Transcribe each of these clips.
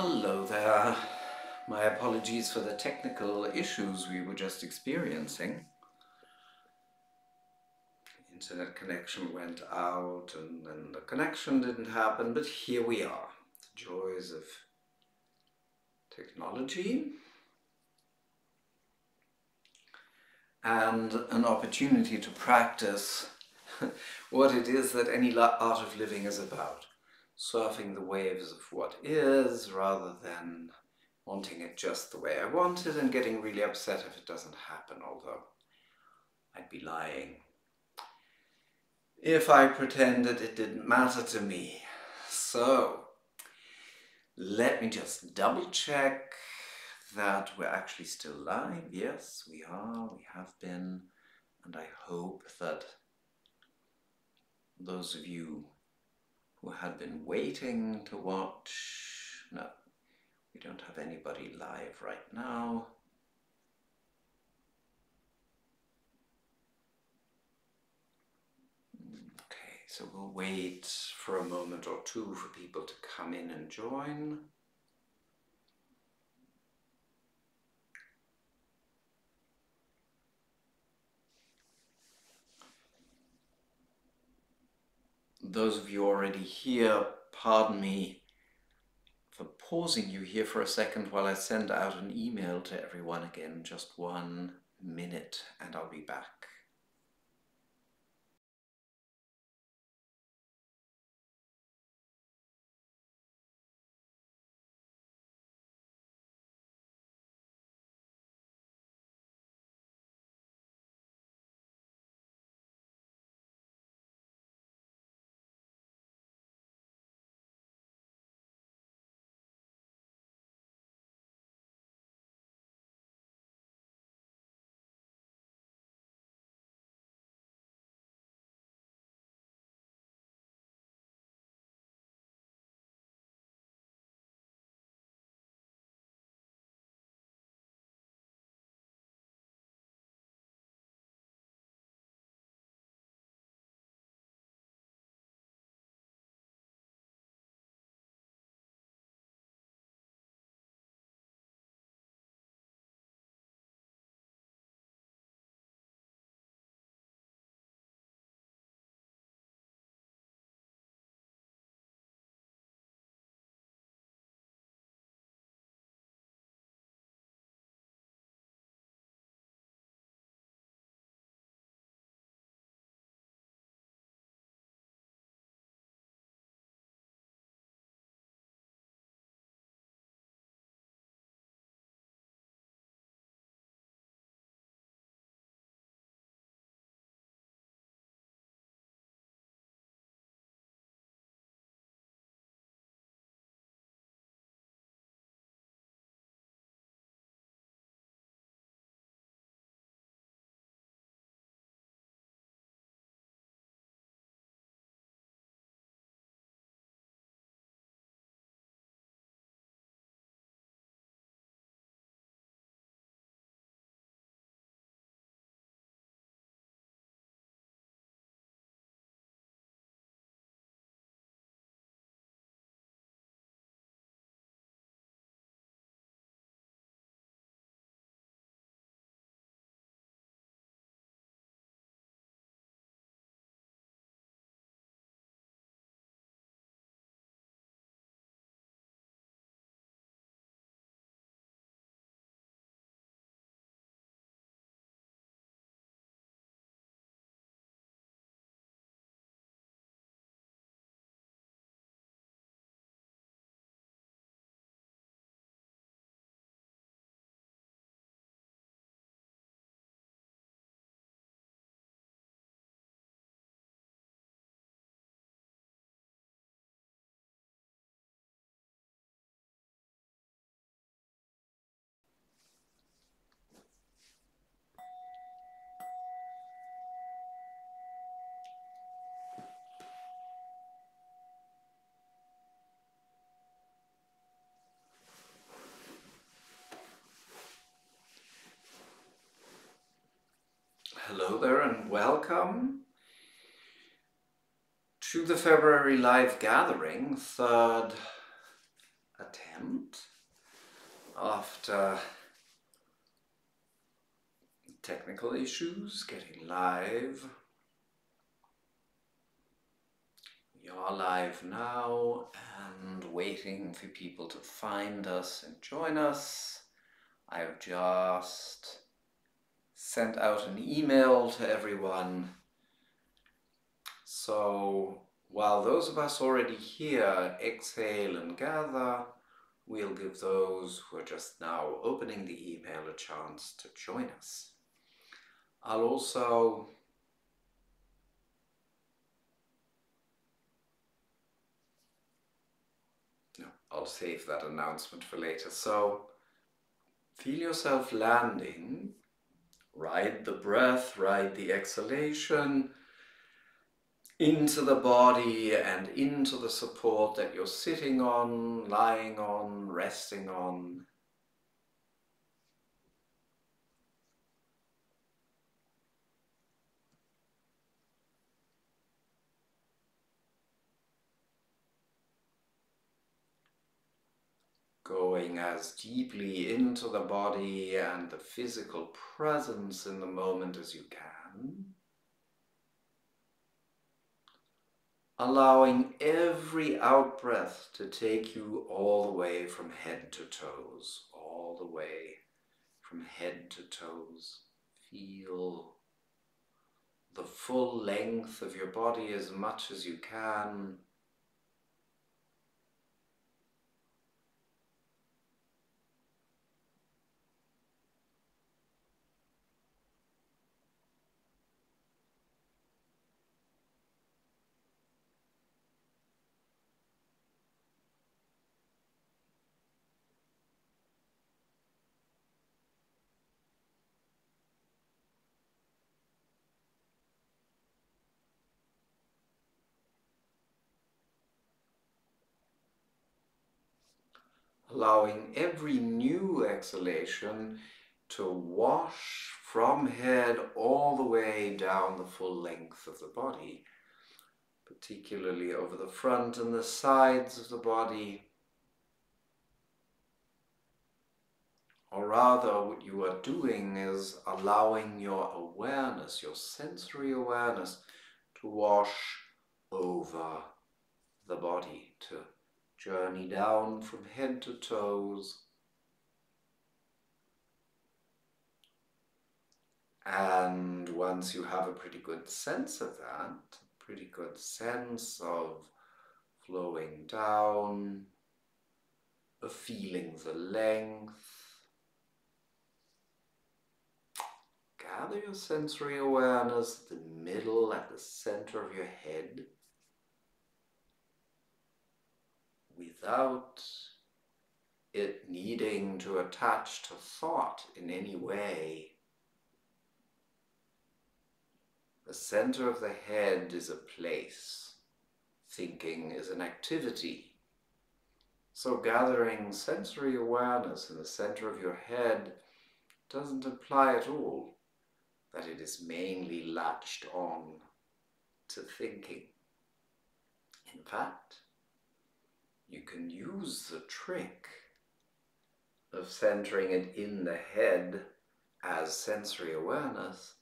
Hello there. My apologies for the technical issues we were just experiencing. Internet connection went out and then the connection didn't happen, but here we are. The joys of technology and an opportunity to practice what it is that any art of living is about. Surfing the waves of what is, rather than wanting it just the way I want it and getting really upset if it doesn't happen, although I'd be lying if I pretended it didn't matter to me. So let me just double check that we're actually still live. Yes, we are, we have been, and I hope that those of you who had been waiting to watch, no, we don't have anybody live right now. Okay, so we'll wait for a moment or two for people to come in and join. Those of you already here, pardon me for pausing you here for a second while I send out an email to everyone again. Just 1 minute and I'll be back. Hello there and welcome to the February live gathering, third attempt after technical issues getting live. We are live now and waiting for people to find us and join us. I've just sent out an email to everyone. So while those of us already here exhale and gather, we'll give those who are just now opening the email a chance to join us. I'll save that announcement for later. So feel yourself landing, ride the breath, ride the exhalation into the body and into the support that you're sitting on, lying on, resting on. Going as deeply into the body and the physical presence in the moment as you can. Allowing every out-breath to take you all the way from head to toes, all the way from head to toes. Feel the full length of your body as much as you can. Allowing every new exhalation to wash from head all the way down the full length of the body, particularly over the front and the sides of the body. Or rather, what you are doing is allowing your awareness, your sensory awareness, to wash over the body, to journey down from head to toes. And once you have a pretty good sense of that, pretty good sense of flowing down, of feeling the length, gather your sensory awareness at the middle, at the center of your head, without it needing to attach to thought in any way. The center of the head is a place. Thinking is an activity. So gathering sensory awareness in the center of your head doesn't imply at all that it is mainly latched on to thinking. In fact, you can use the trick of centering it in the head as sensory awareness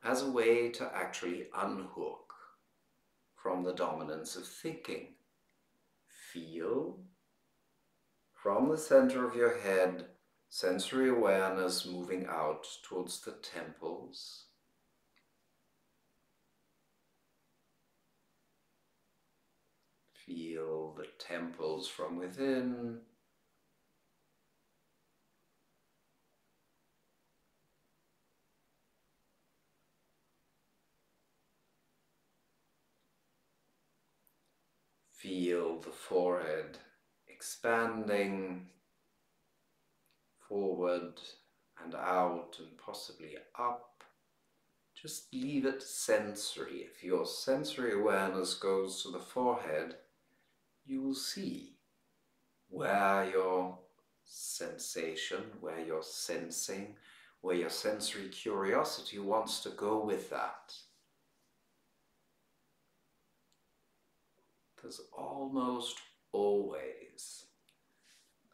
as a way to actually unhook from the dominance of thinking. Feel from the center of your head sensory awareness moving out towards the temples. Feel the temples from within. Feel the forehead expanding forward and out and possibly up. Just leave it sensory. If your sensory awareness goes to the forehead, you will see where your sensation, where your sensing, where your sensory curiosity wants to go with that. There's almost always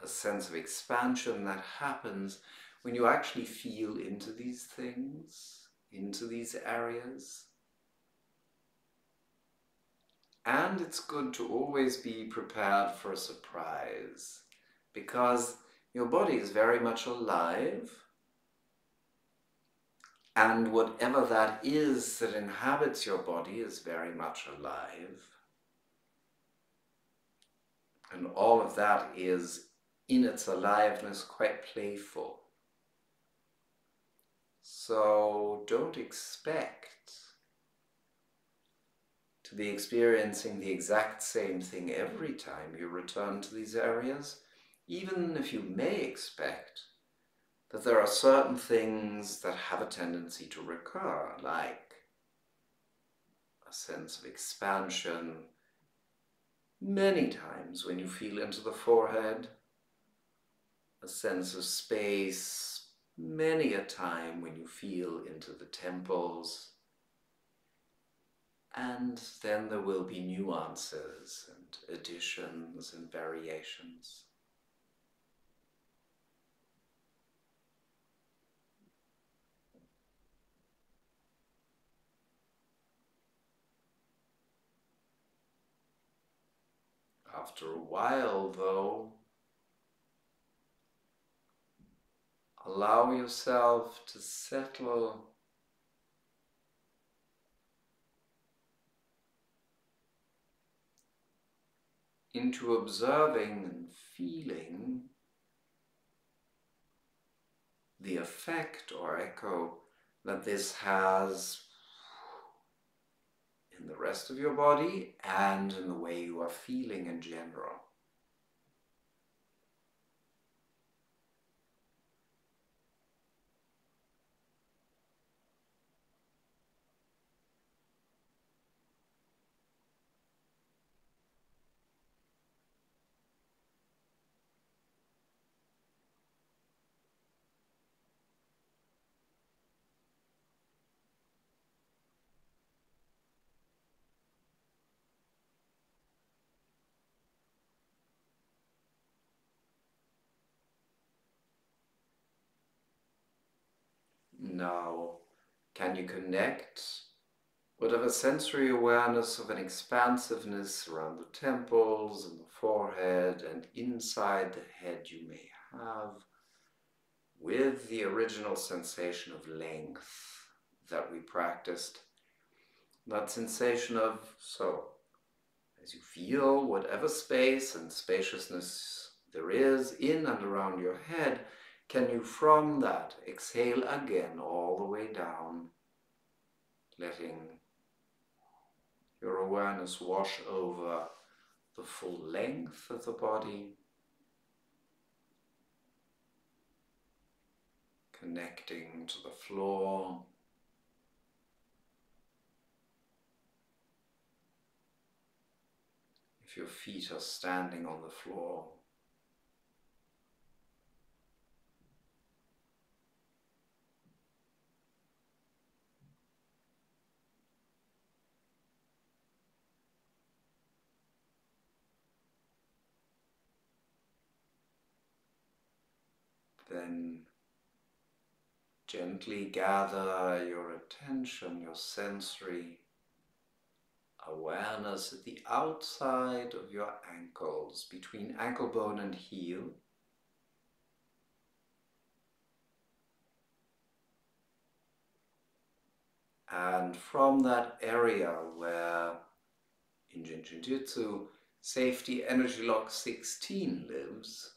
a sense of expansion that happens when you actually feel into these things, into these areas. And it's good to always be prepared for a surprise, because your body is very much alive, and whatever that is that inhabits your body is very much alive. And all of that is, in its aliveness, quite playful. So don't expect to be experiencing the exact same thing every time you return to these areas, even if you may expect that there are certain things that have a tendency to recur, like a sense of expansion many times when you feel into the forehead, a sense of space many a time when you feel into the temples, and then there will be nuances and additions and variations. After a while, though, allow yourself to settle into observing and feeling the effect or echo that this has in the rest of your body and in the way you are feeling in general. Now, can you connect whatever sensory awareness of an expansiveness around the temples and the forehead and inside the head you may have with the original sensation of length that we practiced? That sensation of, so, as you feel whatever space and spaciousness there is in and around your head, can you from that exhale again all the way down, letting your awareness wash over the full length of the body, connecting to the floor, if your feet are standing on the floor. Then gently gather your attention, your sensory awareness at the outside of your ankles, between ankle bone and heel. And from that area where in Jiu-Jitsu safety energy lock 16 lives,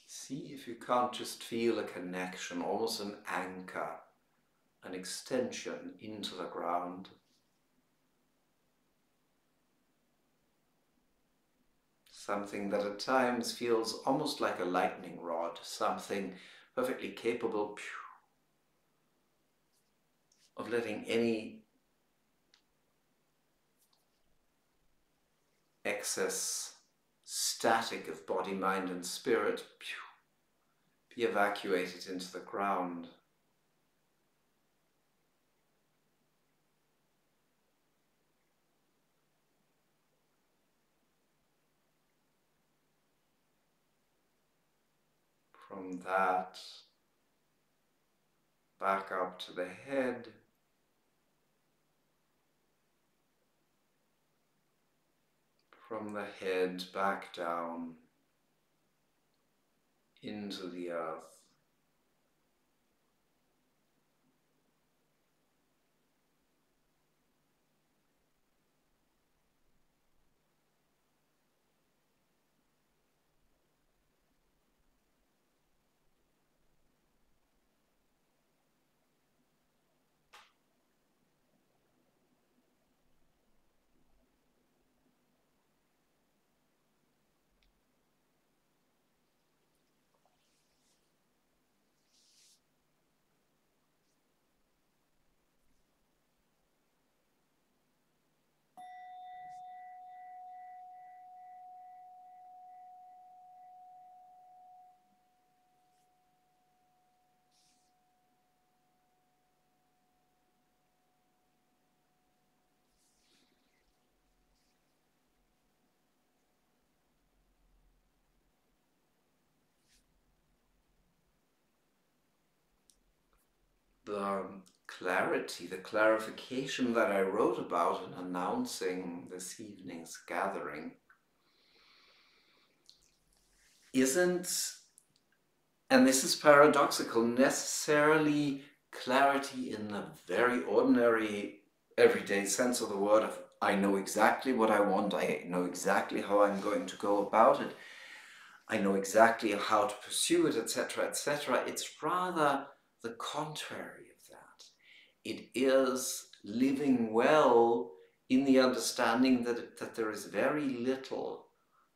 see if you can't just feel a connection, almost an anchor, an extension into the ground. Something that at times feels almost like a lightning rod, something perfectly capable of letting any excess static of body, mind and spirit be evacuated into the ground. From that, back up to the head, from the head back down into the earth. The clarity, the clarification that I wrote about in announcing this evening's gathering isn't, and this is paradoxical, necessarily clarity in the very ordinary, everyday sense of the word of I know exactly what I want, I know exactly how I'm going to go about it, I know exactly how to pursue it, etc., etc. It's rather the contrary of that. It is living well in the understanding that there is very little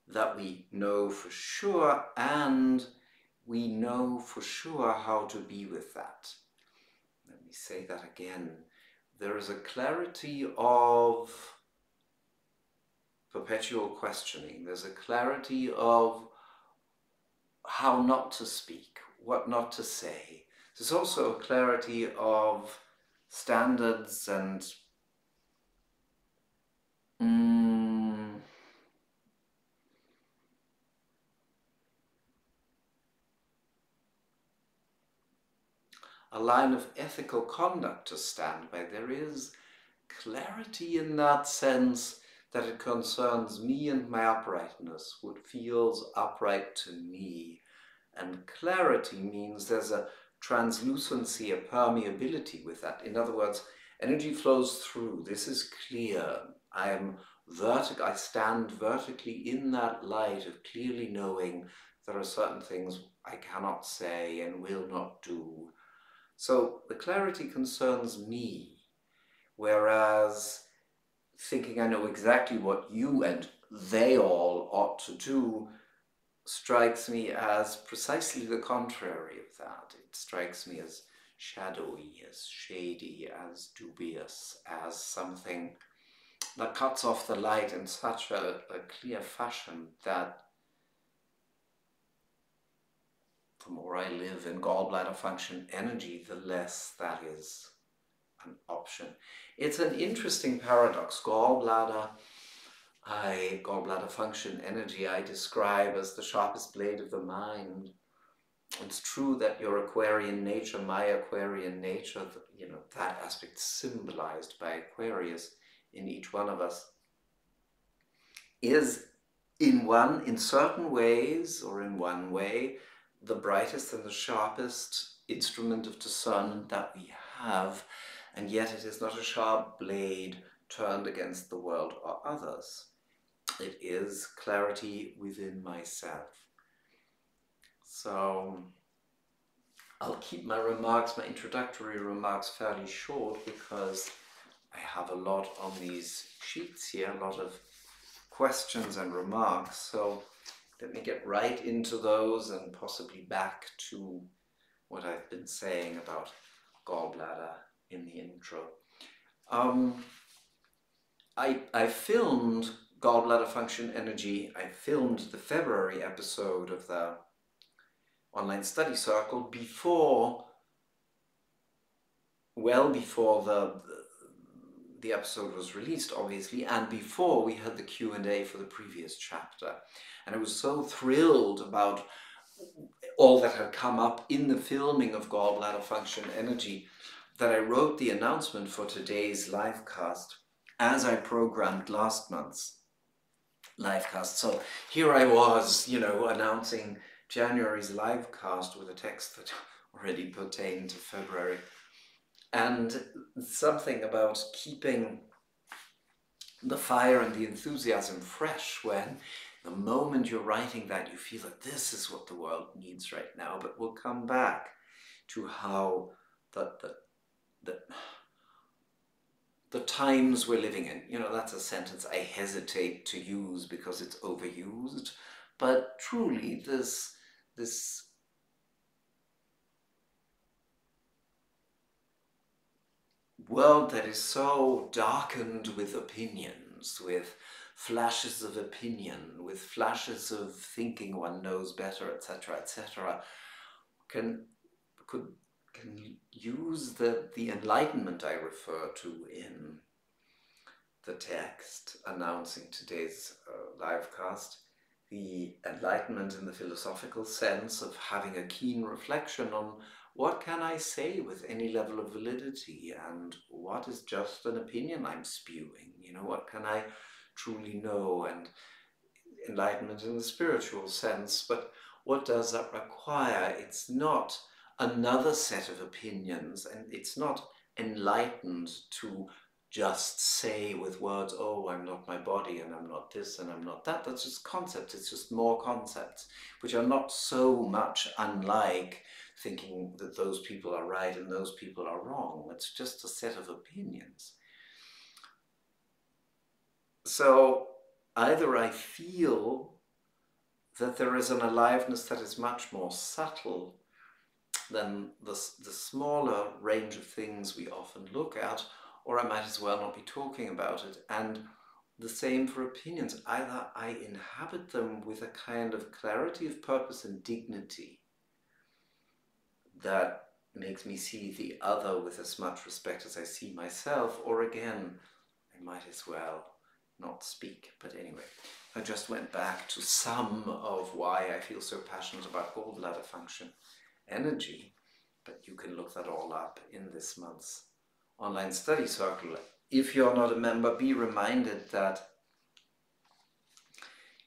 that we know for sure, and we know for sure how to be with that. Let me say that again. There is a clarity of perpetual questioning. There's a clarity of how not to speak, what not to say. There's also a clarity of standards and a line of ethical conduct to stand by. There is clarity in that sense that it concerns me and my uprightness, what feels upright to me. And clarity means there's a translucency, a permeability with that. In other words, energy flows through. This is clear. I stand vertically in that light of clearly knowing there are certain things I cannot say and will not do. So the clarity concerns me, whereas thinking I know exactly what you and they all ought to do strikes me as precisely the contrary of that. It strikes me as shadowy, as shady, as dubious, as something that cuts off the light in such a clear fashion that the more I live in Gall Bladder Function Energy, the less that is an option. It's an interesting paradox. Gall Bladder Function Energy I describe as the sharpest blade of the mind. It's true that your Aquarian nature, my Aquarian nature, that aspect symbolized by Aquarius in each one of us, is in certain ways, or in one way, the brightest and the sharpest instrument of discernment that we have, and yet it is not a sharp blade turned against the world or others. It is clarity within myself. So I'll keep my introductory remarks fairly short, because I have a lot on these sheets here, a lot of questions and remarks. So let me get right into those and possibly back to what I've been saying about gallbladder in the intro. I filmed Gall Bladder Function Energy. I filmed the February episode of the online study circle well before the episode was released, obviously, and before we had the Q&A for the previous chapter. And I was so thrilled about all that had come up in the filming of Gall Bladder Function Energy that I wrote the announcement for today's livecast as I programmed last month's livecast. So here I was, announcing January's livecast with a text that already pertained to February. And something about keeping the fire and the enthusiasm fresh when the moment you're writing that you feel that this is what the world needs right now. But we'll come back to how the times we're living in, that's a sentence I hesitate to use because it's overused, but truly this world that is so darkened with opinions, with flashes of opinion, with flashes of thinking one knows better, etc., can use the enlightenment I refer to in the text announcing today's livecast, the enlightenment in the philosophical sense of having a keen reflection on what can I say with any level of validity, and what is just an opinion I'm spewing? What can I truly know? And enlightenment in the spiritual sense, but what does that require? It's not another set of opinions, and it's not enlightened to just say with words, oh, I'm not my body, and I'm not this, and I'm not that. That's just concepts. It's just more concepts, which are not so much unlike thinking that those people are right and those people are wrong. It's just a set of opinions. So either I feel that there is an aliveness that is much more subtle than the smaller range of things we often look at, or I might as well not be talking about it. And the same for opinions. Either I inhabit them with a kind of clarity of purpose and dignity that makes me see the other with as much respect as I see myself, or again, I might as well not speak. But anyway, I just went back to some of why I feel so passionate about Gall Bladder Function Energy, but you can look that all up in this month's online study circle. If you're not a member, be reminded that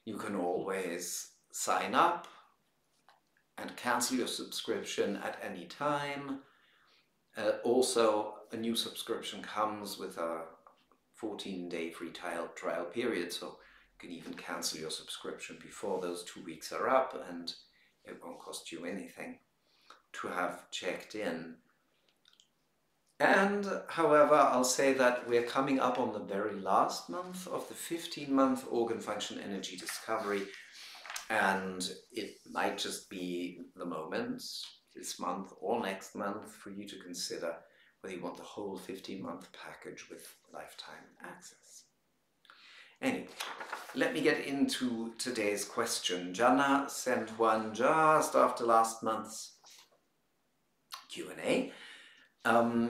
you can always sign up and cancel your subscription at any time. Also, a new subscription comes with a 14-day free trial period, so you can even cancel your subscription before those 2 weeks are up, and it won't cost you anything to have checked in. And however, I'll say that we're coming up on the very last month of the 15-month organ function energy discovery, and it might just be the moment this month or next month for you to consider whether you want the whole 15-month package with lifetime access. Anyway, let me get into today's question. Jana sent one just after last month's Q&A.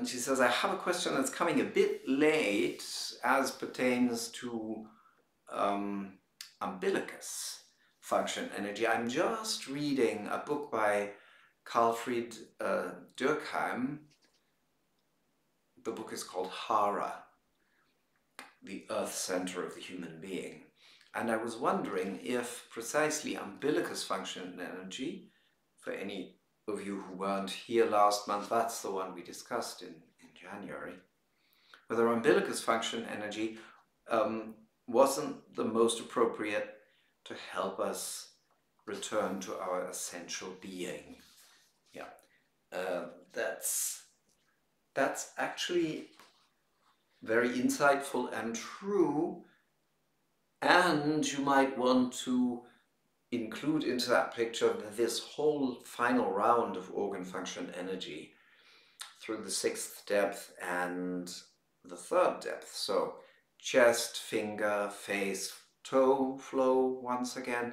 She says, I have a question that's coming a bit late as pertains to umbilicus function energy. I'm just reading a book by Carlfried Durkheim. The book is called Hara, the earth center of the human being. And I was wondering if precisely umbilicus function energy, for any of you who weren't here last month, that's the one we discussed in January, whether umbilicus function energy wasn't the most appropriate to help us return to our essential being. Yeah, that's actually very insightful and true, and you might want to include into that picture this whole final round of organ function energy through the 6th depth and the 3rd depth. So chest, finger, face, toe flow once again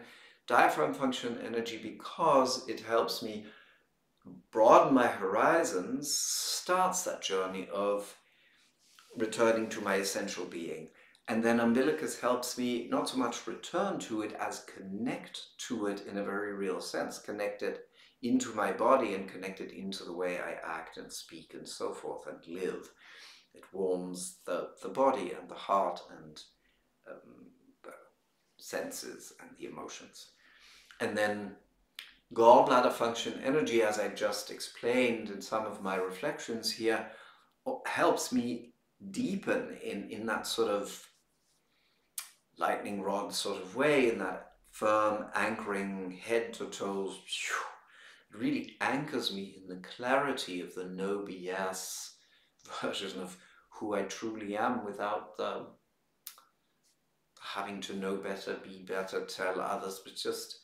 diaphragm function energy, because it helps me broaden my horizons, starts that journey of returning to my essential being. And then umbilicus helps me not so much return to it as connect to it in a very real sense, connect it into my body and connect it into the way I act and speak and so forth and live. It warms the body and the heart and the senses and the emotions. And then Gall Bladder Function Energy, as I just explained in some of my reflections here, helps me deepen in that sort of lightning rod sort of way, in that firm anchoring head to toes. It really anchors me in the clarity of the no BS version of who I truly am, without the having to know better, be better, tell others, but just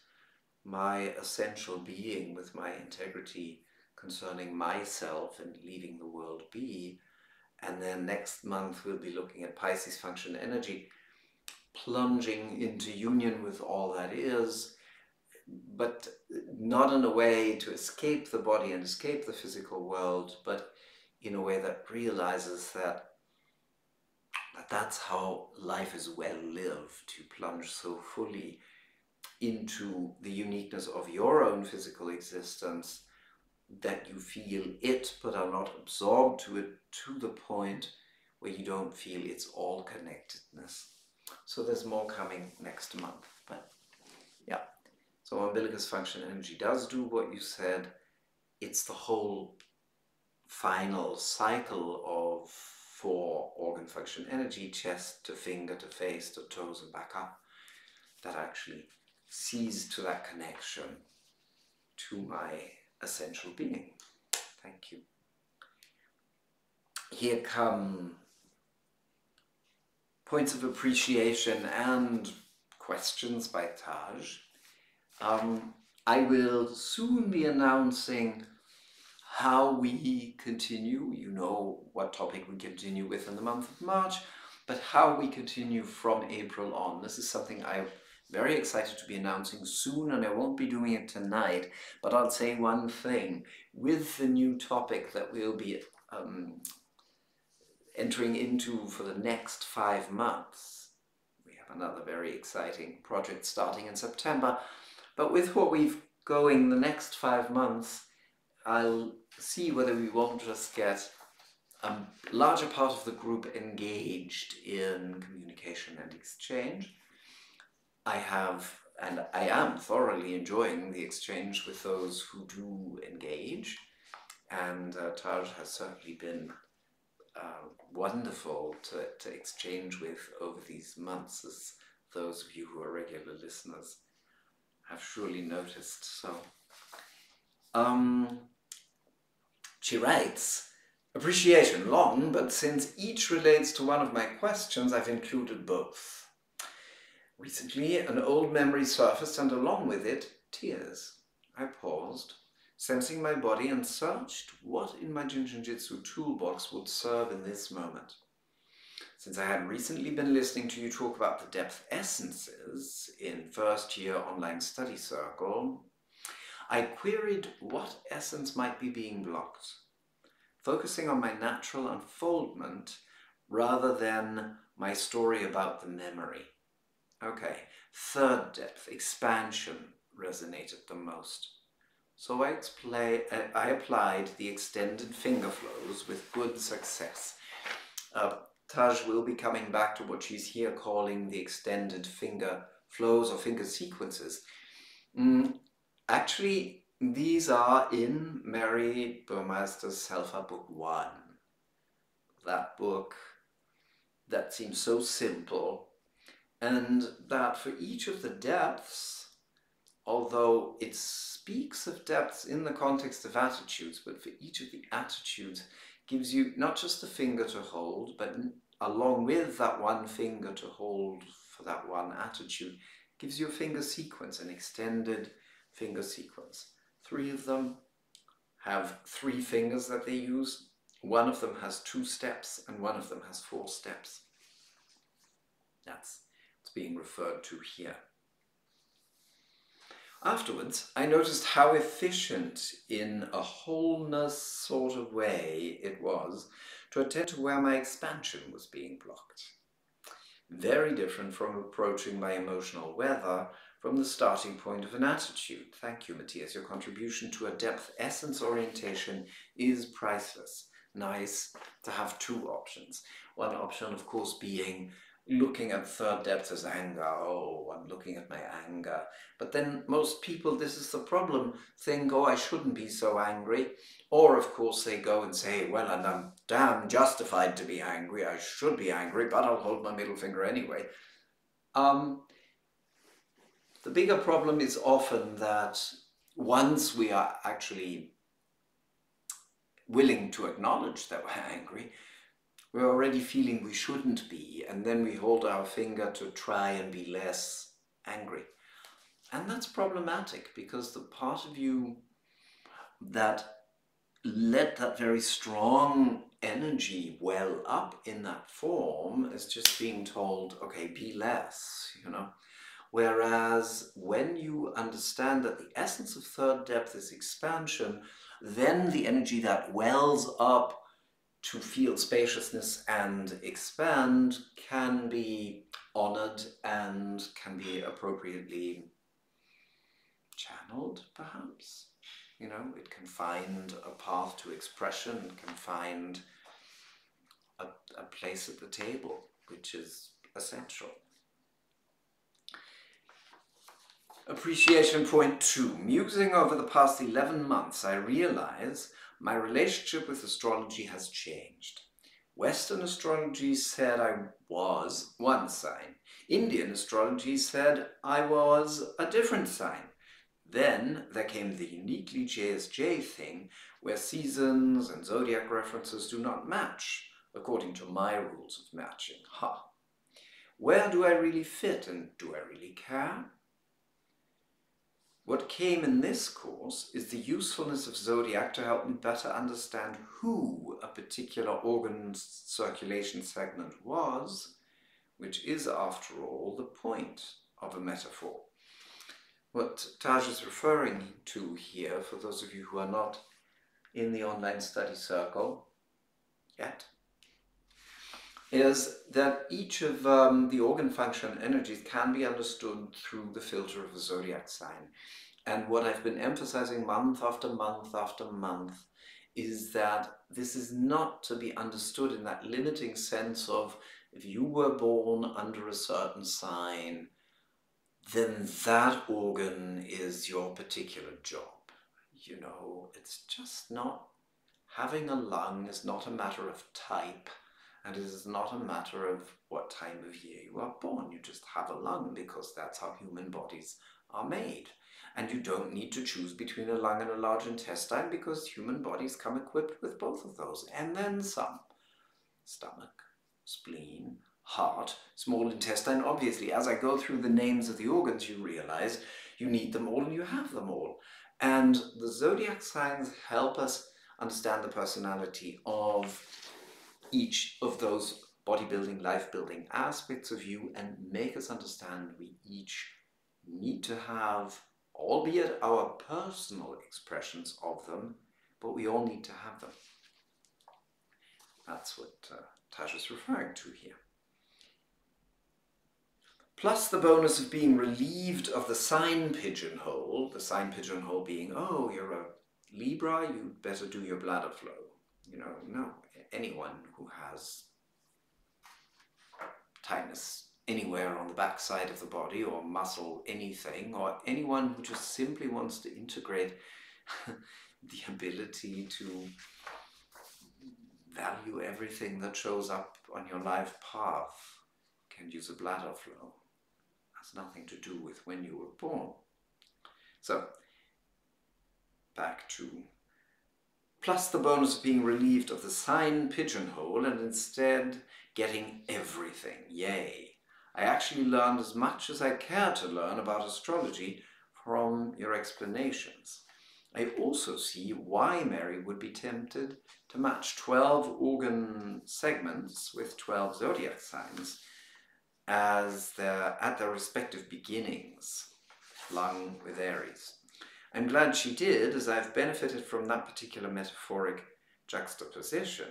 my essential being with my integrity concerning myself and leaving the world be. And then next month we'll be looking at Pisces Function Energy, plunging into union with all that is, but not in a way to escape the body and escape the physical world, but in a way that realizes that that's how life is well lived, to plunge so fully into the uniqueness of your own physical existence that you feel it, but are not absorbed to it to the point where you don't feel its all connectedness. So there's more coming next month. But yeah, so umbilicus function energy does do what you said. It's the whole final cycle of 4 organ function energy, chest to finger to face to toes and back up, that actually sees to that connection to my essential being. Thank you. Here come points of appreciation and questions by Taj. I will soon be announcing how we continue. You know what topic we continue with in the month of March, but how we continue from April on. This is something I'm very excited to be announcing soon, and I won't be doing it tonight, but I'll say one thing. With the new topic that we'll be entering into for the next 5 months, we have another very exciting project starting in September, but with what we've going the next 5 months, I'll see whether we won't just get a larger part of the group engaged in communication and exchange. I have, and I am thoroughly enjoying the exchange with those who do engage, and Taj has certainly been wonderful to exchange with over these months, as those of you who are regular listeners have surely noticed. So she writes, appreciation long, but since each relates to one of my questions, I've included both. Recently, an old memory surfaced, and along with it, tears. I paused, sensing my body, and searched what in my Jinjin-jitsu toolbox would serve in this moment. Since I had recently been listening to you talk about the depth essences in first-year online study circle, I queried what essence might be being blocked, focusing on my natural unfoldment rather than my story about the memory. Okay, third depth, expansion, resonated the most. So I applied the extended finger flows with good success. Taj will be coming back to what she's here calling the extended finger flows or finger sequences. Actually, these are in Mary Burmeister's Self-Help Book 1. That book that seems so simple, and that for each of the depths, although it speaks of depths in the context of attitudes, but for each of the attitudes gives you not just a finger to hold, but along with that one finger to hold for that one attitude, gives you a finger sequence, an extended finger sequence. 3 of them have 3 fingers that they use. One of them has 2 steps, and one of them has 4 steps. That's what's being referred to here. Afterwards, I noticed how efficient in a wholeness sort of way it was to attend to where my expansion was being blocked. Very different from approaching my emotional weather from the starting point of an attitude. Thank you, Matthias. Your contribution to a depth essence orientation is priceless. Nice to have two options. One option, of course, being looking at third depth as anger. Oh, I'm looking at my anger. But then most people, this is the problem, think, oh, I shouldn't be so angry. Or, of course, they go and say, well, and I'm damn justified to be angry. I should be angry, but I'll hold my middle finger anyway. The bigger problem is often that once we are actually willing to acknowledge that we're angry, we're already feeling we shouldn't be, and then we hold our finger to try and be less angry. And that's problematic because the part of you that let that very strong energy well up in that form is just being told, okay, be less, you know. Whereas when you understand that the essence of third depth is expansion, then the energy that wells up to feel spaciousness and expand can be honored and can be appropriately channeled, perhaps. You know, it can find a path to expression, it can find a place at the table, which is essential. Appreciation point 2. Musing over the past 11 months, I realize my relationship with astrology has changed. Western astrology said I was one sign. Indian astrology said I was a different sign. Then there came the uniquely JSJ thing, where seasons and zodiac references do not match, according to my rules of matching. Ha! Where do I really fit, and do I really care? What came in this course is the usefulness of zodiac to help me better understand who a particular organ circulation segment was, which is, after all, the point of a metaphor. What Taj is referring to here, for those of you who are not in the online study circle yet, is that each of the organ function energies can be understood through the filter of a zodiac sign. And what I've been emphasizing month after month after month is that this is not to be understood in that limiting sense of if you were born under a certain sign, then that organ is your particular job. You know, it's just not, having a lung is not a matter of type, and it is not a matter of what time of year you are born. You just have a lung because that's how human bodies are made. And you don't need to choose between a lung and a large intestine because human bodies come equipped with both of those, and then some. Stomach, spleen, heart, small intestine. Obviously, as I go through the names of the organs, you realize you need them all and you have them all. And the zodiac signs help us understand the personality of each of those bodybuilding, life-building aspects of you and make us understand we each need to have, albeit our personal expressions of them, but we all need to have them. That's what Taj is referring to here. Plus the bonus of being relieved of the sign pigeonhole being, oh, you're a Libra, you better do your bladder flow. You know, no, anyone who has tightness anywhere on the back side of the body or muscle anything, or anyone who just simply wants to integrate the ability to value everything that shows up on your life path can use a bladder flow. It has nothing to do with when you were born. So, back to plus the bonus of being relieved of the sign pigeonhole and instead getting everything. Yay! I actually learned as much as I care to learn about astrology from your explanations. I also see why Mary would be tempted to match 12 organ segments with 12 zodiac signs as at their respective beginnings. flung with Aries. I'm glad she did, as I've benefited from that particular metaphoric juxtaposition.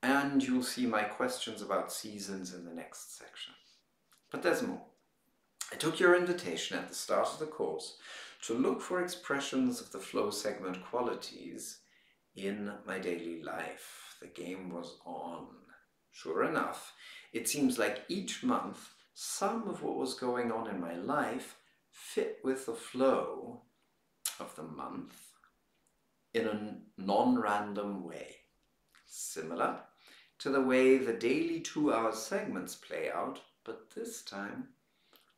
And you'll see my questions about seasons in the next section. But there's more. I took your invitation at the start of the course to look for expressions of the flow segment qualities in my daily life. The game was on. Sure enough, it seems like each month some of what was going on in my life fit with the flow of the month in a non-random way, similar to the way the daily 2-hour segments play out, but this time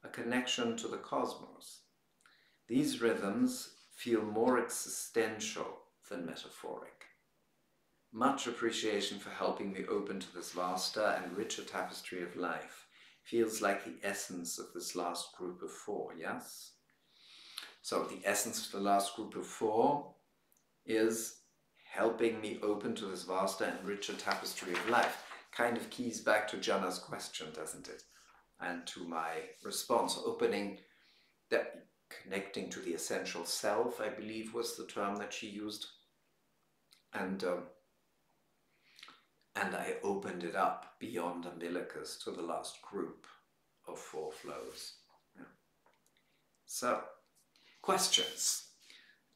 a connection to the cosmos. These rhythms feel more existential than metaphoric. Much appreciation for helping me open to this vaster and richer tapestry of life. Feels like the essence of this last group of 4, yes? So the essence of the last group of 4 is helping me open to this vaster and richer tapestry of life. Kind of keys back to Jana's question, doesn't it? And to my response. Opening, that connecting to the essential self, I believe was the term that she used. And I opened it up beyond umbilicus to the last group of 4 flows. Yeah. So, questions.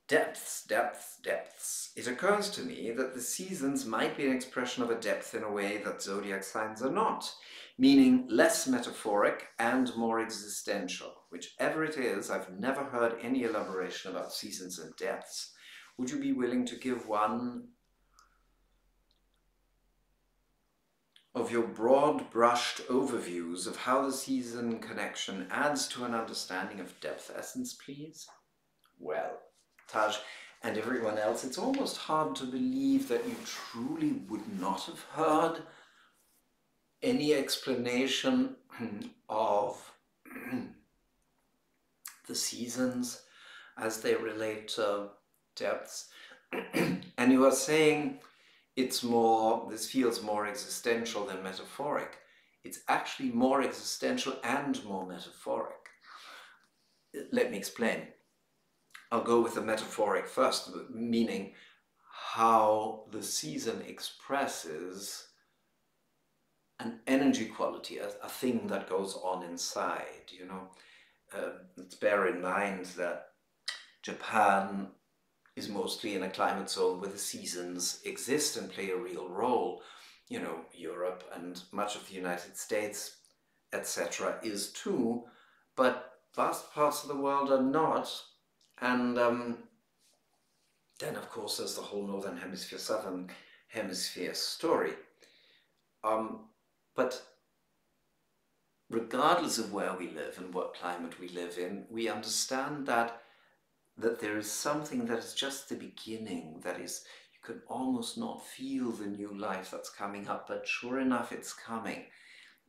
Depths, depths, depths. It occurs to me that the seasons might be an expression of a depth in a way that zodiac signs are not, meaning less metaphoric and more existential. Whichever it is, I've never heard any elaboration about seasons and depths. Would you be willing to give one of your broad-brushed overviews of how the season connection adds to an understanding of depth essence, please? Well, Taj and everyone else, it's almost hard to believe that you truly would not have heard any explanation of the seasons as they relate to depths. And you are saying this feels more existential than metaphoric. It's actually more existential and more metaphoric. Let me explain. I'll go with the metaphoric first, meaning how the season expresses an energy quality, a thing that goes on inside, you know. Let's bear in mind that Japan is mostly in a climate zone where the seasons exist and play a real role. You know, Europe and much of the United States, etc. is too, but vast parts of the world are not. And then, of course, there's the whole Northern Hemisphere, Southern Hemisphere story. But regardless of where we live and what climate we live in, we understand that there is something that is just the beginning, that is, you can almost not feel the new life that's coming up, but sure enough, it's coming.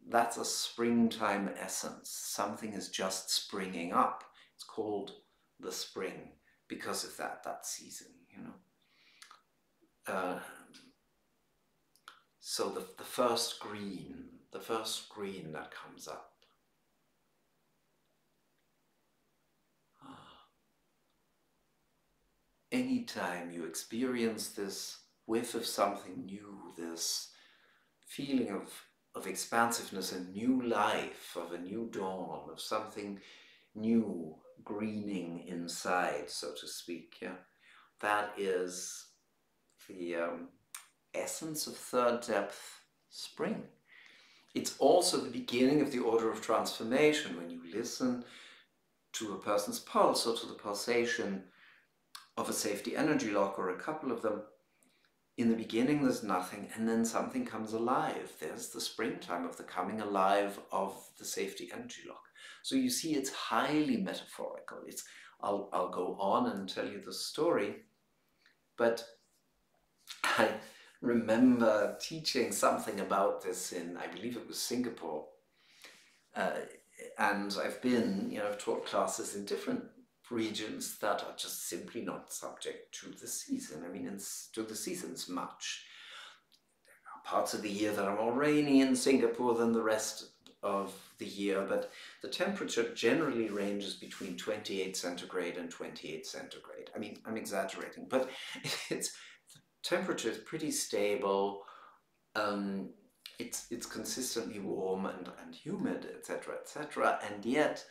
That's a springtime essence. Something is just springing up. It's called the spring because of that season, you know. So the first green that comes up. Anytime you experience this whiff of something new, this feeling of expansiveness and new life, of a new dawn, of something new greening inside, so to speak, yeah, that is the essence of third depth, spring. It's also the beginning of the order of transformation. When you listen to a person's pulse or to the pulsation of a safety energy lock or a couple of them, in the beginning there's nothing, and then something comes alive. There's the springtime of the coming alive of the safety energy lock. So you see, it's highly metaphorical. I'll go on and tell you the story, but I remember teaching something about this in, I believe it was Singapore, and I've taught classes in different regions that are just simply not subject to the season. I mean, to the seasons much. There are parts of the year that are more rainy in Singapore than the rest of the year, but the temperature generally ranges between 28 centigrade and 28 centigrade. I mean, I'm exaggerating, but it's temperature is pretty stable. It's consistently warm and humid, etc., etc. And yet,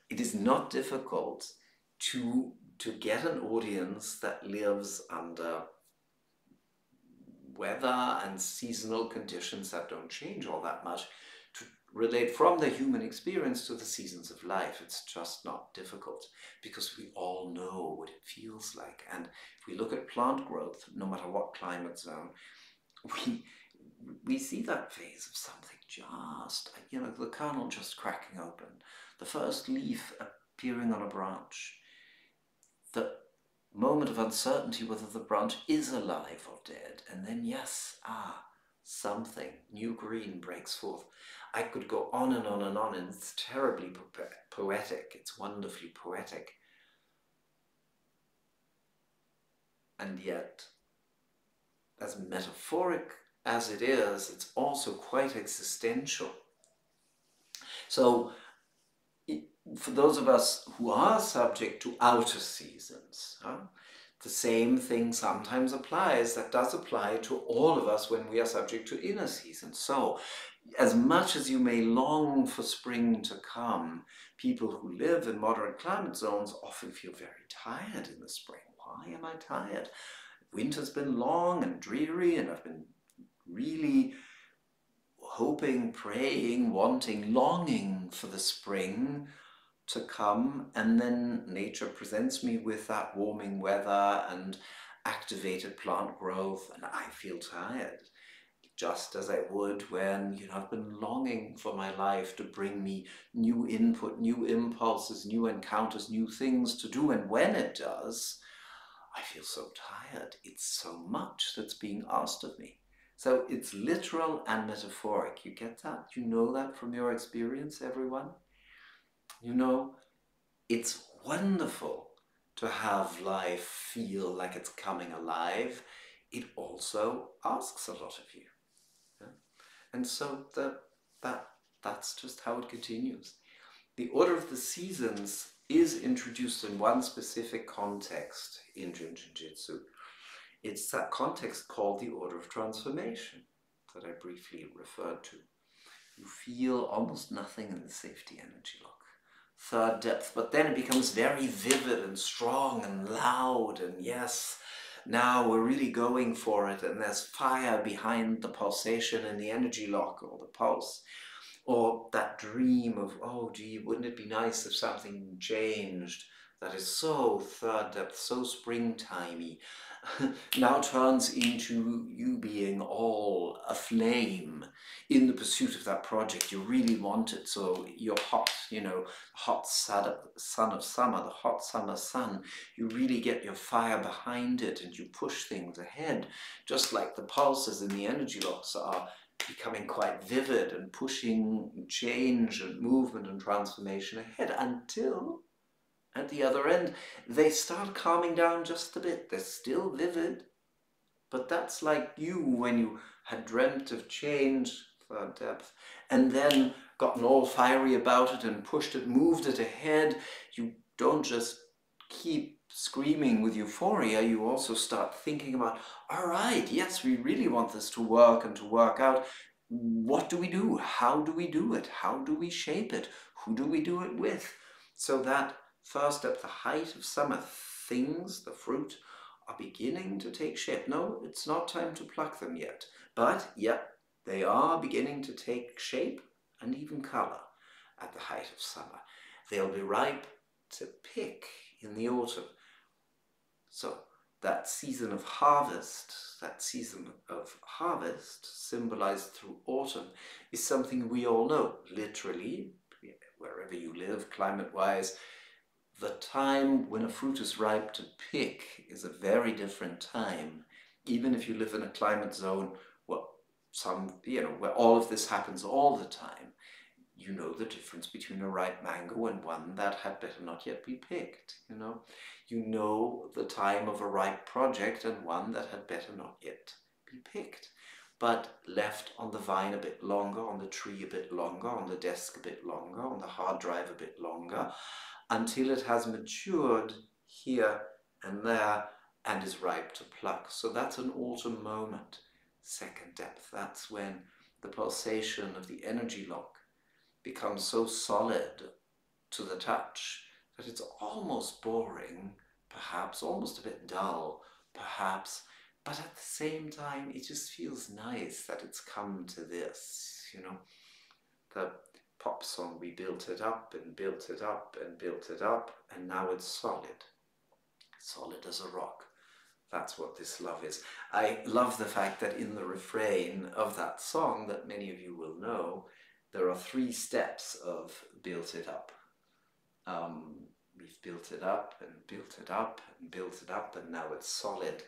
it is not difficult to get an audience that lives under weather and seasonal conditions that don't change all that much, to relate from the human experience to the seasons of life. It's just not difficult, because we all know what it feels like. And if we look at plant growth, no matter what climate zone, we see that phase of something just, the kernel just cracking open, the first leaf appearing on a branch, the moment of uncertainty whether the branch is alive or dead, and then yes, something new green breaks forth. I could go on and on and on, and it's terribly poetic. It's wonderfully poetic. And yet, as metaphoric as it is, it's also quite existential. So, for those of us who are subject to outer seasons, the same thing sometimes applies. That does apply to all of us when we are subject to inner seasons. So, as much as you may long for spring to come, people who live in moderate climate zones often feel very tired in the spring. Why am I tired? Winter's been long and dreary, and I've been really hoping, praying, wanting, longing for the spring to come, and then nature presents me with that warming weather and activated plant growth, and I feel tired, just as I would when I've been longing for my life to bring me new input, new impulses, new encounters, new things to do, and when it does, I feel so tired. It's so much that's being asked of me. So it's literal and metaphoric. You get that? You know that from your experience, everyone? It's wonderful to have life feel like it's coming alive. It also asks a lot of you. Yeah? And so that's just how it continues. The order of the seasons is introduced in one specific context in Jin-Jin-Jitsu. It's that context called the order of transformation that I briefly referred to. You feel almost nothing in the safety energy lock. Third depth, but then it becomes very vivid and strong and loud, and yes, now we're really going for it, and there's fire behind the pulsation in the energy lock or the pulse, or that dream of, oh gee, wouldn't it be nice if something changed, that is so third depth, so springtimey, now turns into you being all aflame in the pursuit of that project. You really want it, so you're hot, hot sun of summer, the hot summer sun. You really get your fire behind it and you push things ahead, just like the pulses in the energy locks are becoming quite vivid and pushing change and movement and transformation ahead, until at the other end, they start calming down just a bit. They're still vivid, but that's like you when you had dreamt of change, third depth, and then gotten all fiery about it and pushed it, moved it ahead. You don't just keep screaming with euphoria, you also start thinking about, all right, yes, we really want this to work and to work out. What do we do? How do we do it? How do we shape it? Who do we do it with? So that first at the height of summer, things, the fruit, are beginning to take shape. No, it's not time to pluck them yet. But, yep, they are beginning to take shape and even color at the height of summer. They'll be ripe to pick in the autumn. So, that season of harvest, symbolized through autumn, is something we all know. Literally, wherever you live, climate-wise, the time when a fruit is ripe to pick is a very different time. Even if you live in a climate zone where all of this happens all the time, you know the difference between a ripe mango and one that had better not yet be picked. You know the time of a ripe project and one that had better not yet be picked. but left on the vine a bit longer, on the tree a bit longer, on the desk a bit longer, on the hard drive a bit longer, until it has matured here and there and is ripe to pluck. So that's an autumn moment. Second depth, that's when the pulsation of the energy lock becomes so solid to the touch that it's almost boring, perhaps, almost a bit dull, perhaps, but at the same time it just feels nice that it's come to this, you know. The pop song, we built it up and built it up and built it up, and now it's solid. Solid as a rock. That's what this love is. I love the fact that in the refrain of that song, that many of you will know, there are 3 steps of built it up. We've built it up and built it up and built it up, and now it's solid.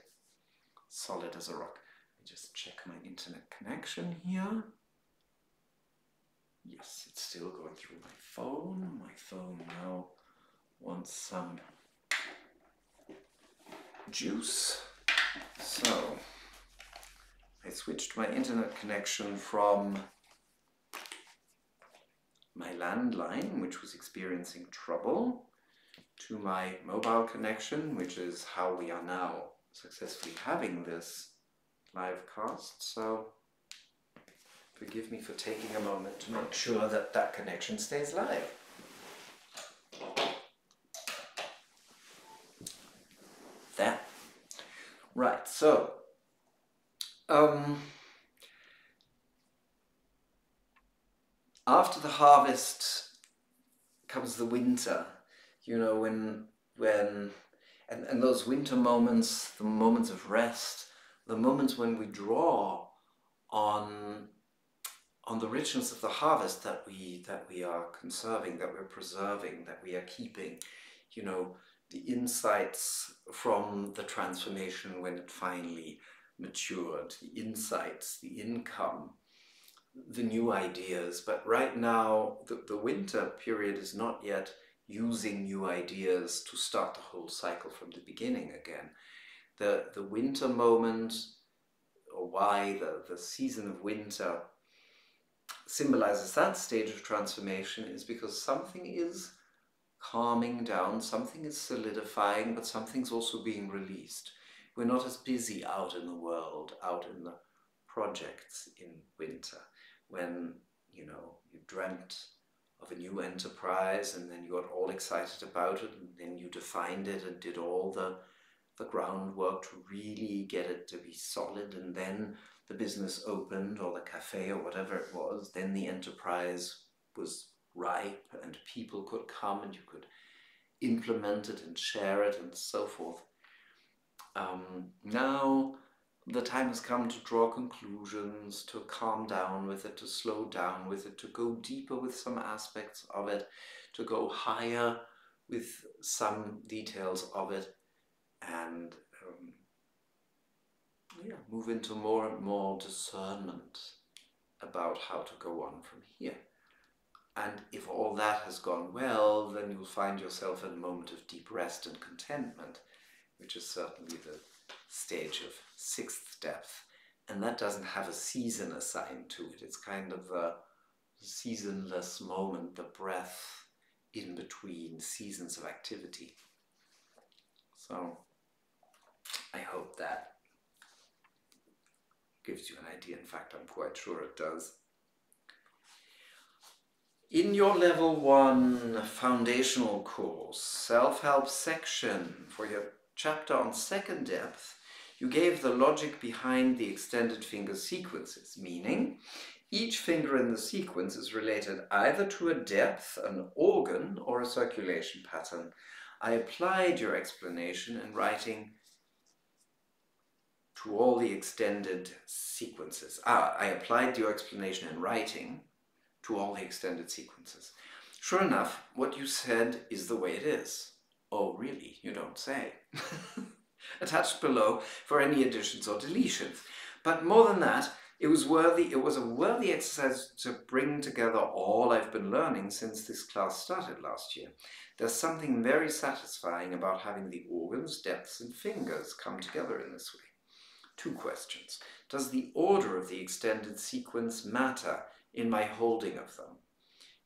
Solid as a rock. Let me just check my internet connection here. Yes, it's still going through my phone. My phone now wants some juice. So I switched my internet connection from my landline, which was experiencing trouble, to my mobile connection, which is how we are now successfully having this live cast. So forgive me for taking a moment to make sure that that connection stays live. There. Right, so after the harvest comes the winter, you know, and those winter moments, the moments of rest, the moments when we draw on the richness of the harvest that we are conserving, that we're preserving, that we are keeping, you know, the insights from the transformation when it finally matured, the insights, the income, the new ideas. But right now, the winter period is not yet using new ideas to start the whole cycle from the beginning again. The winter moment, or why the season of winter symbolizes that stage of transformation, is because something is calming down, something is solidifying, but something's also being released. We're not as busy out in the world, out in the projects in winter, when, you know, you dreamt of a new enterprise and then you got all excited about it, and then you defined it and did all the groundwork to really get it to be solid, and then the business opened, or the cafe or whatever it was, then the enterprise was ripe and people could come and you could implement it and share it and so forth. Now the time has come to draw conclusions, to calm down with it, to slow down with it, to go deeper with some aspects of it, to go higher with some details of it, and yeah, move into more and more discernment about how to go on from here. And if all that has gone well, then you'll find yourself in a moment of deep rest and contentment, which is certainly the stage of 6th depth. And that doesn't have a season assigned to it. It's kind of the seasonless moment, the breath in between seasons of activity. So I hope that gives you an idea. In fact, I'm quite sure it does. In your level 1 foundational course, self-help section, for your chapter on 2nd depth, you gave the logic behind the extended finger sequences, meaning each finger in the sequence is related either to a depth, an organ, or a circulation pattern. I applied your explanation in writing to all the extended sequences. I applied your explanation in writing to all the extended sequences. Sure enough, what you said is the way it is. Oh, really? You don't say. Attached below for any additions or deletions. But more than that, it was a worthy exercise to bring together all I've been learning since this class started last year. There's something very satisfying about having the organs, depths, and fingers come together in this way. Two questions. Does the order of the extended sequence matter in my holding of them?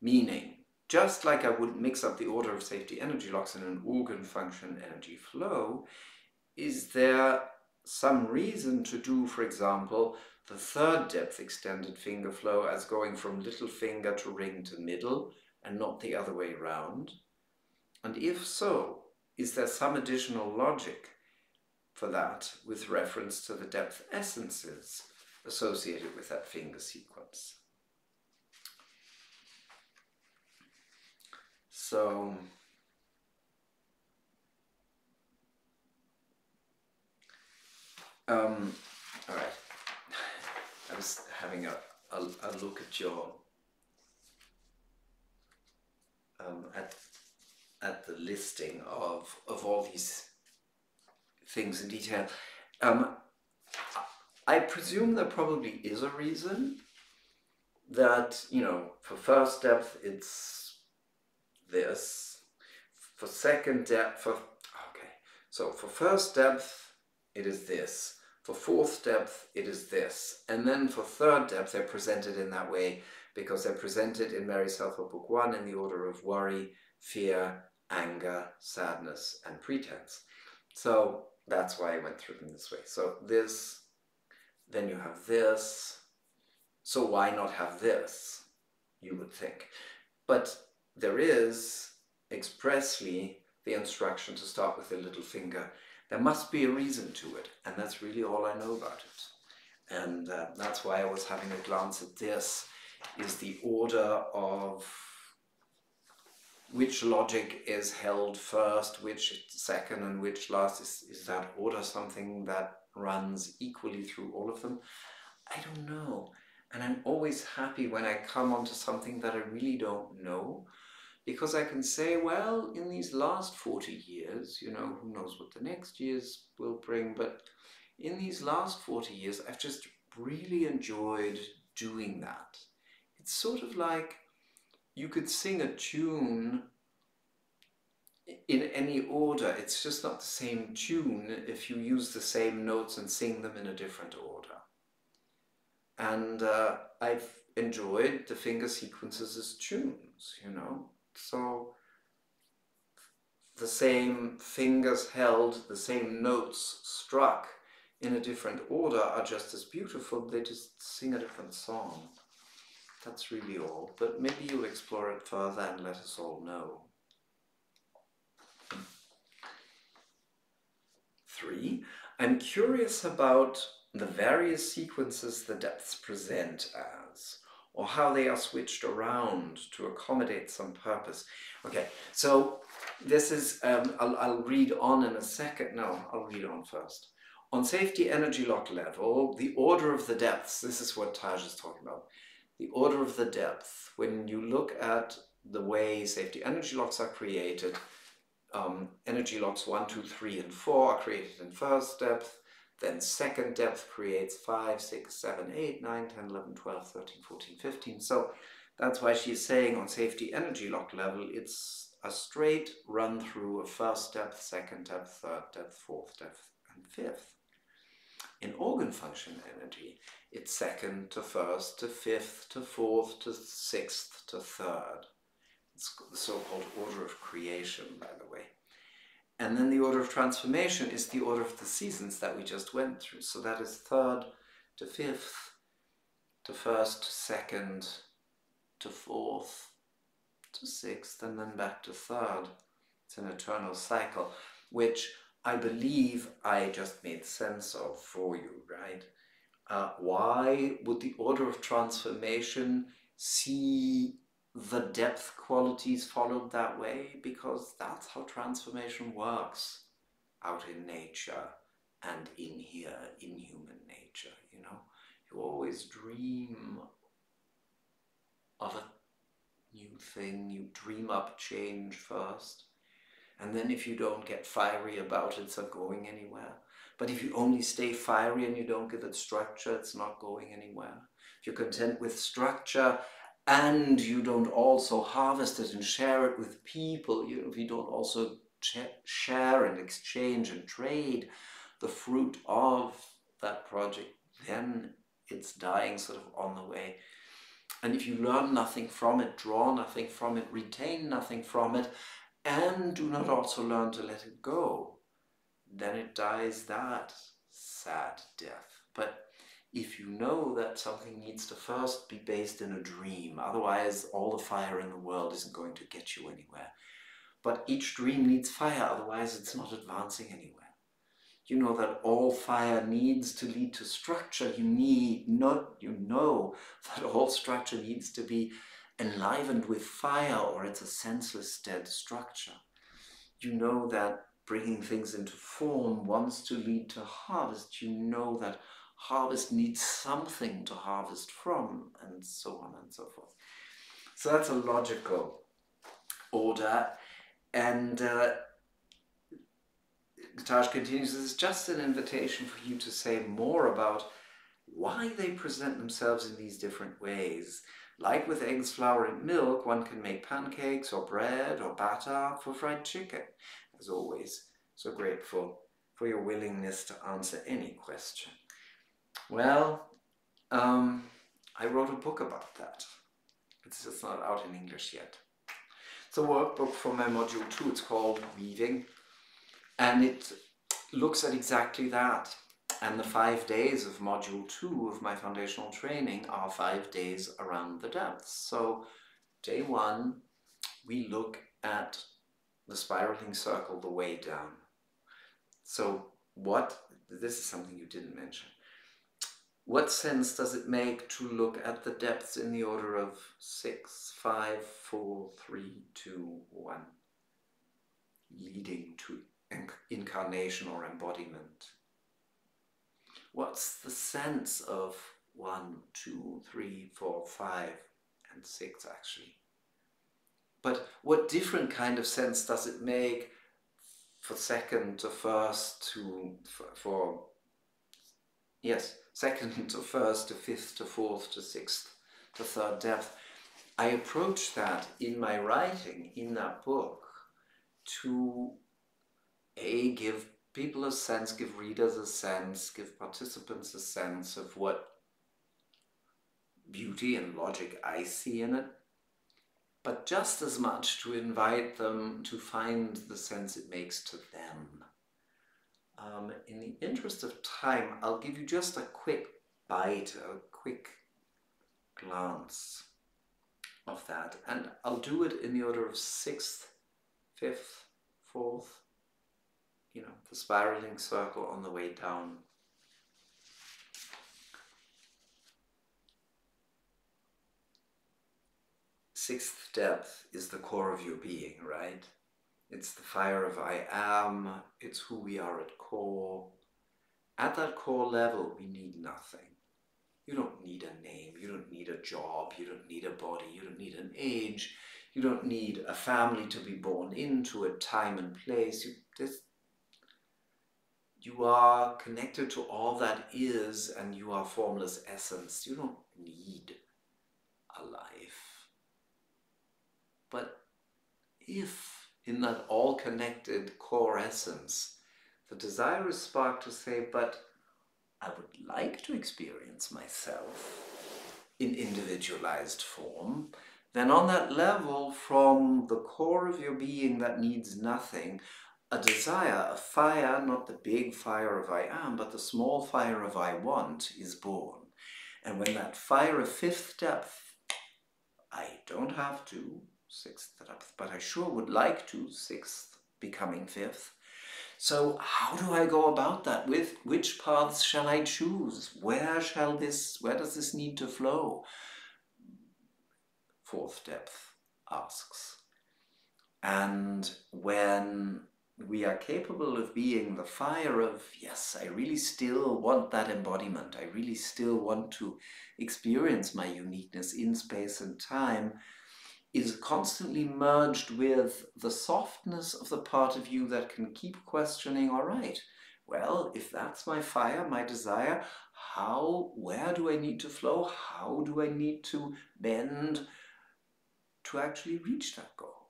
Meaning, just like I would mix up the order of safety energy locks in an organ function energy flow, is there some reason to do, for example, the third depth extended finger flow as going from little finger to ring to middle and not the other way around? And if so, is there some additional logic for that with reference to the depth essences associated with that finger sequence? So, all right, I was having a look at your, at the listing of all these things in detail. I presume there probably is a reason that, you know, for first depth it's this, for second depth, so for first depth it is this, for fourth depth it is this, and then for third depth they're presented in that way because they're presented in Mary Self-Help Book 1 in the order of worry, fear, anger, sadness, and pretense. So that's why I went through them this way. So this, then you have this, so why not have this, you would think. But there is expressly the instruction to start with the little finger. There must be a reason to it, and that's really all I know about it. And that's why I was having a glance at this, is the order of which logic is held first, which second, and which last. Is that order something that runs equally through all of them? I don't know. And I'm always happy when I come onto something that I really don't know, because I can say, well, in these last 40 years, you know, who knows what the next years will bring, but in these last 40 years, I've just really enjoyed doing that. It's sort of like you could sing a tune in any order. It's just not the same tune if you use the same notes and sing them in a different order. And I've enjoyed the finger sequences as tunes, you know. So the same fingers held, the same notes struck in a different order are just as beautiful. They just sing a different song. That's really all. But maybe you'll explore it further and let us all know. 3. I'm curious about the various sequences the depths present as, or how they are switched around to accommodate some purpose. Okay, so this is, I'll read on in a second. No, I'll read on first. On safety energy lock level, the order of the depths, this is what Taj is talking about. The order of the depth, when you look at the way safety energy locks are created, energy locks 1, 2, 3, and 4 are created in first depth, then second depth creates 5, 6, 7, 8, 9, 10, 11, 12, 13, 14, 15. So that's why she's saying on safety energy lock level, it's a straight run through of first depth, second depth, third depth, fourth depth, and fifth. In organ function energy, it's second to first to fifth to fourth to sixth to third. It's the so-called order of creation, by the way. And then the order of transformation is the order of the seasons that we just went through. So that is third to fifth, to first to second, to fourth, to sixth, and then back to third. It's an eternal cycle, which I believe I just made sense of for you, right? Why would the order of transformation see the depth qualities followed that way? Because that's how transformation works out in nature and in here, in human nature, you know. You always dream of a new thing, you dream up change first, and then if you don't get fiery about it, it's not going anywhere. But if you only stay fiery and you don't give it structure, it's not going anywhere. If you're content with structure and you don't also harvest it and share it with people, if you don't also share and exchange and trade the fruit of that project, then it's dying sort of on the way. And if you learn nothing from it, draw nothing from it, retain nothing from it, and do not also learn to let it go, then it dies that sad death. But if you know that something needs to first be based in a dream, otherwise all the fire in the world isn't going to get you anywhere. But each dream needs fire, otherwise it's not advancing anywhere. You know that all fire needs to lead to structure. You know that all structure needs to be enlivened with fire, or it's a senseless, dead structure. You know that bringing things into form wants to lead to harvest. You know that harvest needs something to harvest from, and so on and so forth. So that's a logical order. And Taj continues, this is just an invitation for you to say more about why they present themselves in these different ways. Like with eggs, flour, and milk, one can make pancakes or bread or batter for fried chicken. As always, so grateful for your willingness to answer any question. Well, I wrote a book about that. It's just not out in English yet. It's a workbook for my module 2. It's called Weaving, and it looks at exactly that. And the 5 days of module 2 of my foundational training are 5 days around the depths. So day 1, we look at the spiraling circle, the way down. So this is something you didn't mention. What sense does it make to look at the depths in the order of 6, 5, 4, 3, 2, 1, leading to incarnation or embodiment? What's the sense of 1, 2, 3, 4, 5, and 6 actually? But what different kind of sense does it make for second to first second to first to fifth to fourth to sixth to third depth? I approach that in my writing, in that book, to give people a sense, give readers a sense, give participants a sense of what beauty and logic I see in it, but just as much to invite them to find the sense it makes to them. In the interest of time, I'll give you just a quick bite, a quick glance of that, and I'll do it in the order of 6th, 5th, 4th, the spiraling circle on the way down. Sixth depth is the core of your being, right? It's the fire of I am, it's who we are at core. At that core level, we need nothing. You don't need a name, you don't need a job, you don't need a body, you don't need an age, you don't need a family to be born into, a time and place. You are connected to all that is, and you are formless essence. You don't need a life. But if in that all-connected core essence, the desire is sparked to say, but I would like to experience myself in individualized form, then on that level, from the core of your being that needs nothing, a desire, a fire, not the big fire of I am, but the small fire of I want is born. And when that fire of 5th depth, I don't have to, 6th depth, but I sure would like to, 6th becoming 5th. So how do I go about that? With which paths shall I choose? Where does this need to flow? 4th depth asks. And when we are capable of being the fire of, yes, I really still want that embodiment, I really still want to experience my uniqueness in space and time, is constantly merged with the softness of the part of you that can keep questioning, all right, well, if that's my fire, my desire, where do I need to flow? How do I need to bend to actually reach that goal,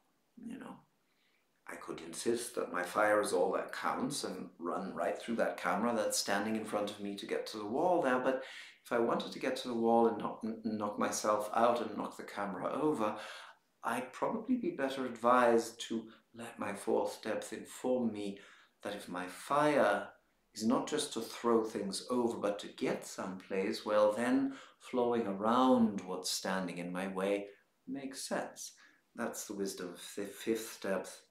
I could insist that my fire is all that counts and run right through that camera that's standing in front of me to get to the wall there, but if I wanted to get to the wall and knock myself out and knock the camera over, I'd probably be better advised to let my fourth depth inform me that if my fire is not just to throw things over, but to get someplace, well then flowing around what's standing in my way makes sense. That's the wisdom of the fifth depth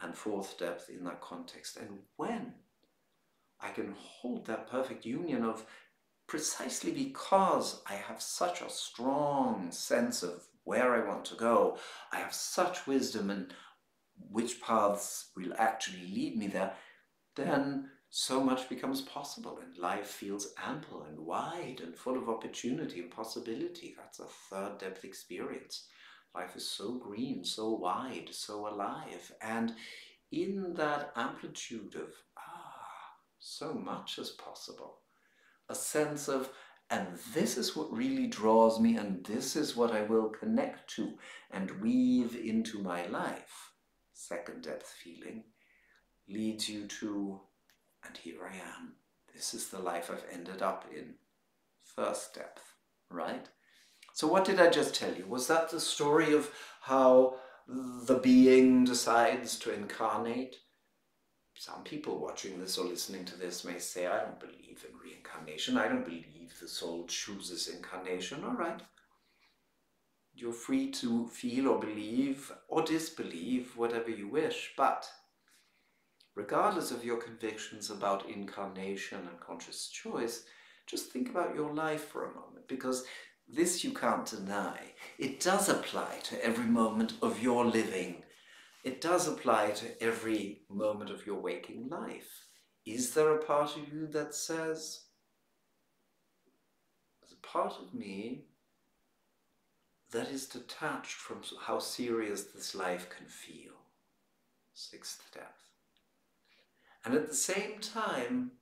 and fourth depth in that context. And when I can hold that perfect union of, precisely because I have such a strong sense of where I want to go, I have such wisdom in which paths will actually lead me there, then so much becomes possible and life feels ample and wide and full of opportunity and possibility. That's a third depth experience. Life is so green, so wide, so alive, and in that amplitude of, so much is possible. A sense of, and this is what really draws me, and this is what I will connect to and weave into my life. Second depth feeling leads you to, and here I am. This is the life I've ended up in. First depth, right? So what did I just tell you? Was that the story of how the being decides to incarnate? Some people watching this or listening to this may say, I don't believe in reincarnation. I don't believe the soul chooses incarnation. All right. You're free to feel or believe or disbelieve whatever you wish. But regardless of your convictions about incarnation and conscious choice, just think about your life for a moment, because this you can't deny. It does apply to every moment of your living. It does apply to every moment of your waking life. Is there a part of you that says, there's a part of me that is detached from how serious this life can feel? Sixth depth. And at the same time,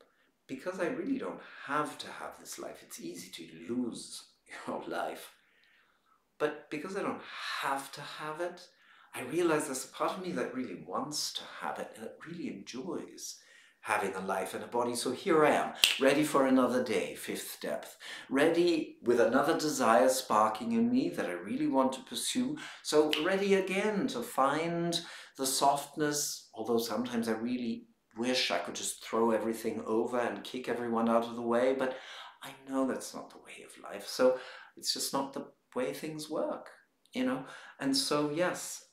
because I really don't have to have this life, it's easy to lose your life, but because I don't have to have it, I realize there's a part of me that really wants to have it and that really enjoys having a life and a body. So here I am, ready for another day, fifth depth, ready with another desire sparking in me that I really want to pursue. So ready again to find the softness, although sometimes I really wish I could just throw everything over and kick everyone out of the way, but I know that's not the way of life. So it's just not the way things work, you know? And so yes,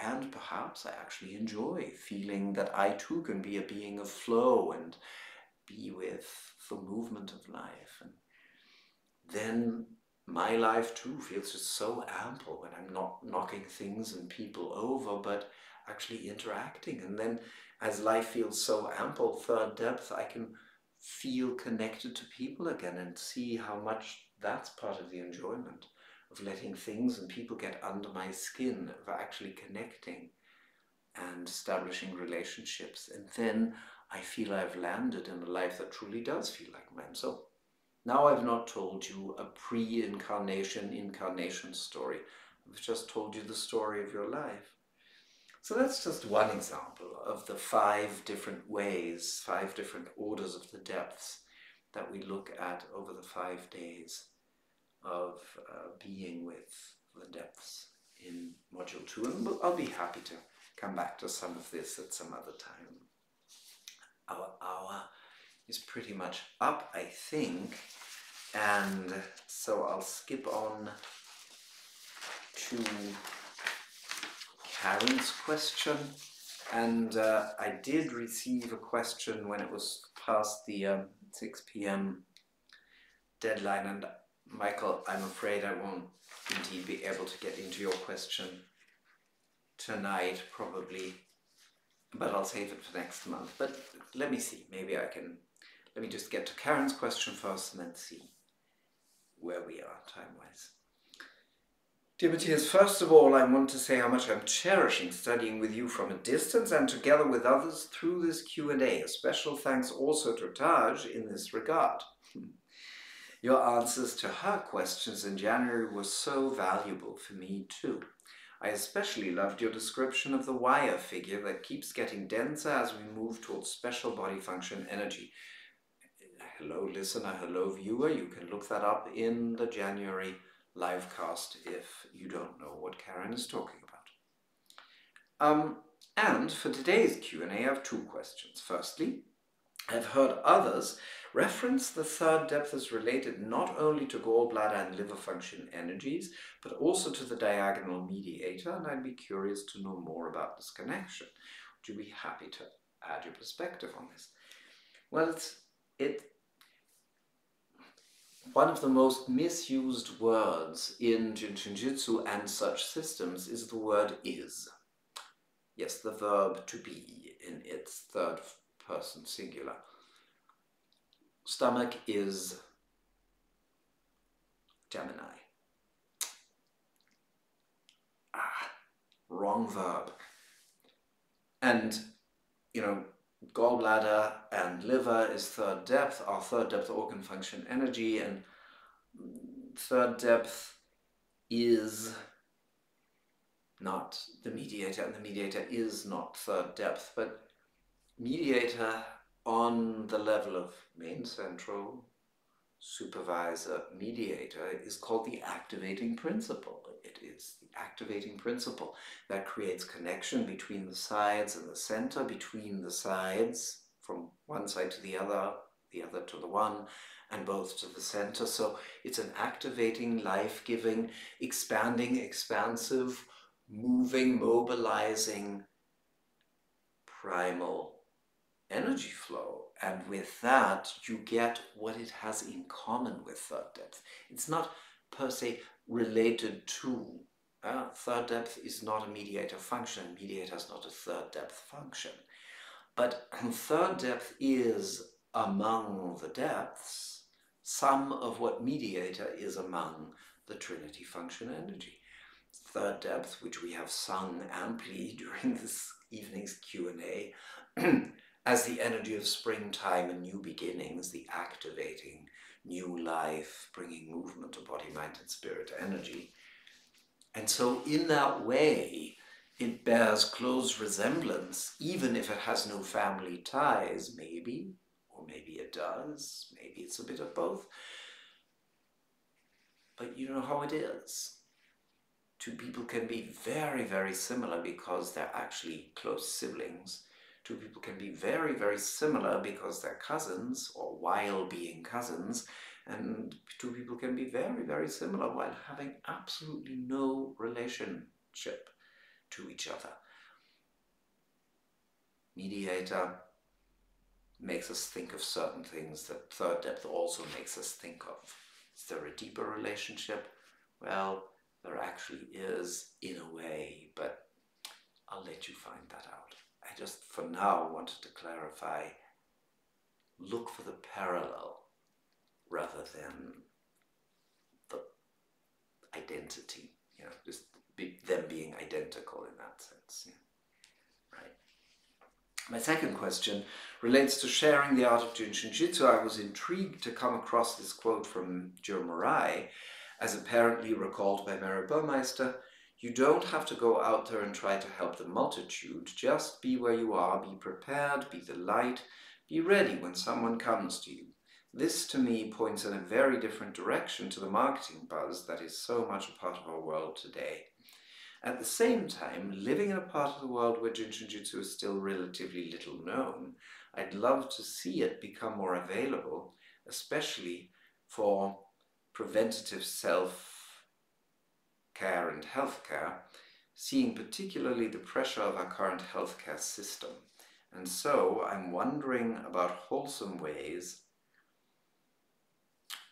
and perhaps I actually enjoy feeling that I too can be a being of flow and be with the movement of life. And then my life too feels just so ample when I'm not knocking things and people over, but actually interacting. And then as life feels so ample, third depth, I can feel connected to people again and see how much that's part of the enjoyment of letting things and people get under my skin, of actually connecting and establishing relationships. And then I feel I've landed in a life that truly does feel like mine. So now I've not told you a pre-incarnation, incarnation story. I've just told you the story of your life. So that's just one example of the 5 different ways, 5 different orders of the depths that we look at over the 5 days of being with the depths in module 2. And I'll be happy to come back to some of this at some other time. Our hour is pretty much up, I think, and so I'll skip on to Karen's question. And I did receive a question when it was past the 6 p.m. deadline, and Michael, I'm afraid I won't indeed be able to get into your question tonight, probably, but I'll save it for next month. But let me see, maybe I can, let me just get to Karen's question first and then see where we are time-wise. Dear Matthias, first of all, I want to say how much I'm cherishing studying with you from a distance and together with others through this Q&A. A special thanks also to Taj in this regard. Your answers to her questions in January were so valuable for me too. I especially loved your description of the wire figure that keeps getting denser as we move towards special body function energy. Hello listener, hello viewer, you can look that up in the January livecast if you don't know what Karen is talking about. And for today's Q&A, I have two questions. Firstly, I've heard others reference the third depth as related not only to gallbladder and liver function energies, but also to the diagonal mediator, and I'd be curious to know more about this connection. Would you be happy to add your perspective on this? Well, one of the most misused words in Jinshinjutsu and such systems is the word is. Yes, the verb to be in its third person singular. Stomach is Gemini. Wrong verb. And, you know, gallbladder and liver is third depth, our third depth organ function energy, and third depth is not the mediator, and the mediator is not third depth, but mediator on the level of main central supervisor mediator is called the activating principle. It is the activating principle that creates connection between the sides and the center, between the sides from one side to the other to the one, and both to the center. So it's an activating, life-giving, expanding, expansive, moving, mobilizing, primal energy flow. And with that, you get what it has in common with third depth. It's not per se related to. Third depth is not a mediator function. Mediator is not a third depth function. But third depth is among the depths some of what mediator is among the Trinity function energy. Third depth, which we have sung amply during this evening's Q&A, as the energy of springtime and new beginnings, the activating new life, bringing movement to body, mind, and spirit energy. And so in that way, it bears close resemblance, even if it has no family ties, maybe, or maybe it does, maybe it's a bit of both. But you know how it is. Two people can be very, very similar because they're actually close siblings. Two people can be very, very similar because they're cousins, or while being cousins, and two people can be very, very similar while having absolutely no relationship to each other. Mediator makes us think of certain things that third depth also makes us think of. Is there a deeper relationship? Well, there actually is, in a way, but I'll let you find that out. I just, for now, wanted to clarify, look for the parallel rather than the identity, you know, just them being identical in that sense. Yeah. Right. My second question relates to sharing the art of Jinshinjutsu. I was intrigued to come across this quote from Jo Murai, as apparently recalled by Mary Burmeister. You don't have to go out there and try to help the multitude. Just be where you are, be prepared, be the light, be ready when someone comes to you. This, to me, points in a very different direction to the marketing buzz that is so much a part of our world today. At the same time, living in a part of the world where Jinshinjutsu is still relatively little known, I'd love to see it become more available, especially for preventative self-care and healthcare, seeing particularly the pressure of our current healthcare system. And so I'm wondering about wholesome ways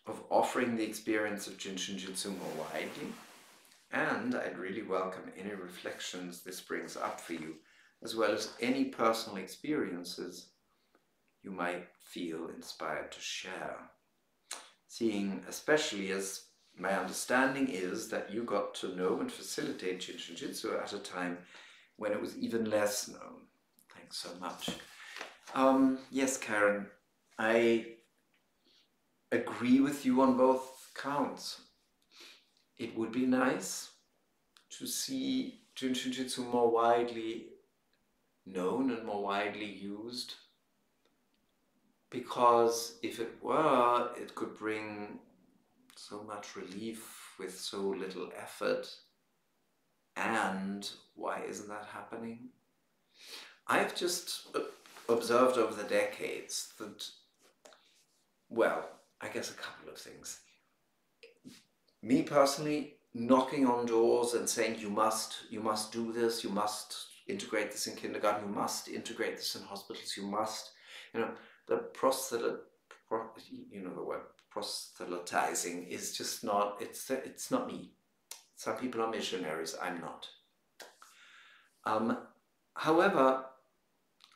of offering the experience of Jinshinjutsu more widely, and I'd really welcome any reflections this brings up for you, as well as any personal experiences you might feel inspired to share. Seeing, especially as my understanding is that you got to know and facilitate Jinshinjutsu at a time when it was even less known. Thanks so much. Yes, Karen, I agree with you on both counts. It would be nice to see Jiu-Jitsu more widely known and more widely used, because if it were, it could bring so much relief with so little effort. And why isn't that happening? I've just observed over the decades that, well, I guess a couple of things. Me personally, knocking on doors and saying you must do this, you must integrate this in kindergarten, you must integrate this in hospitals, you must, the the word proselytizing is just not, it's not me. Some people are missionaries, I'm not. However,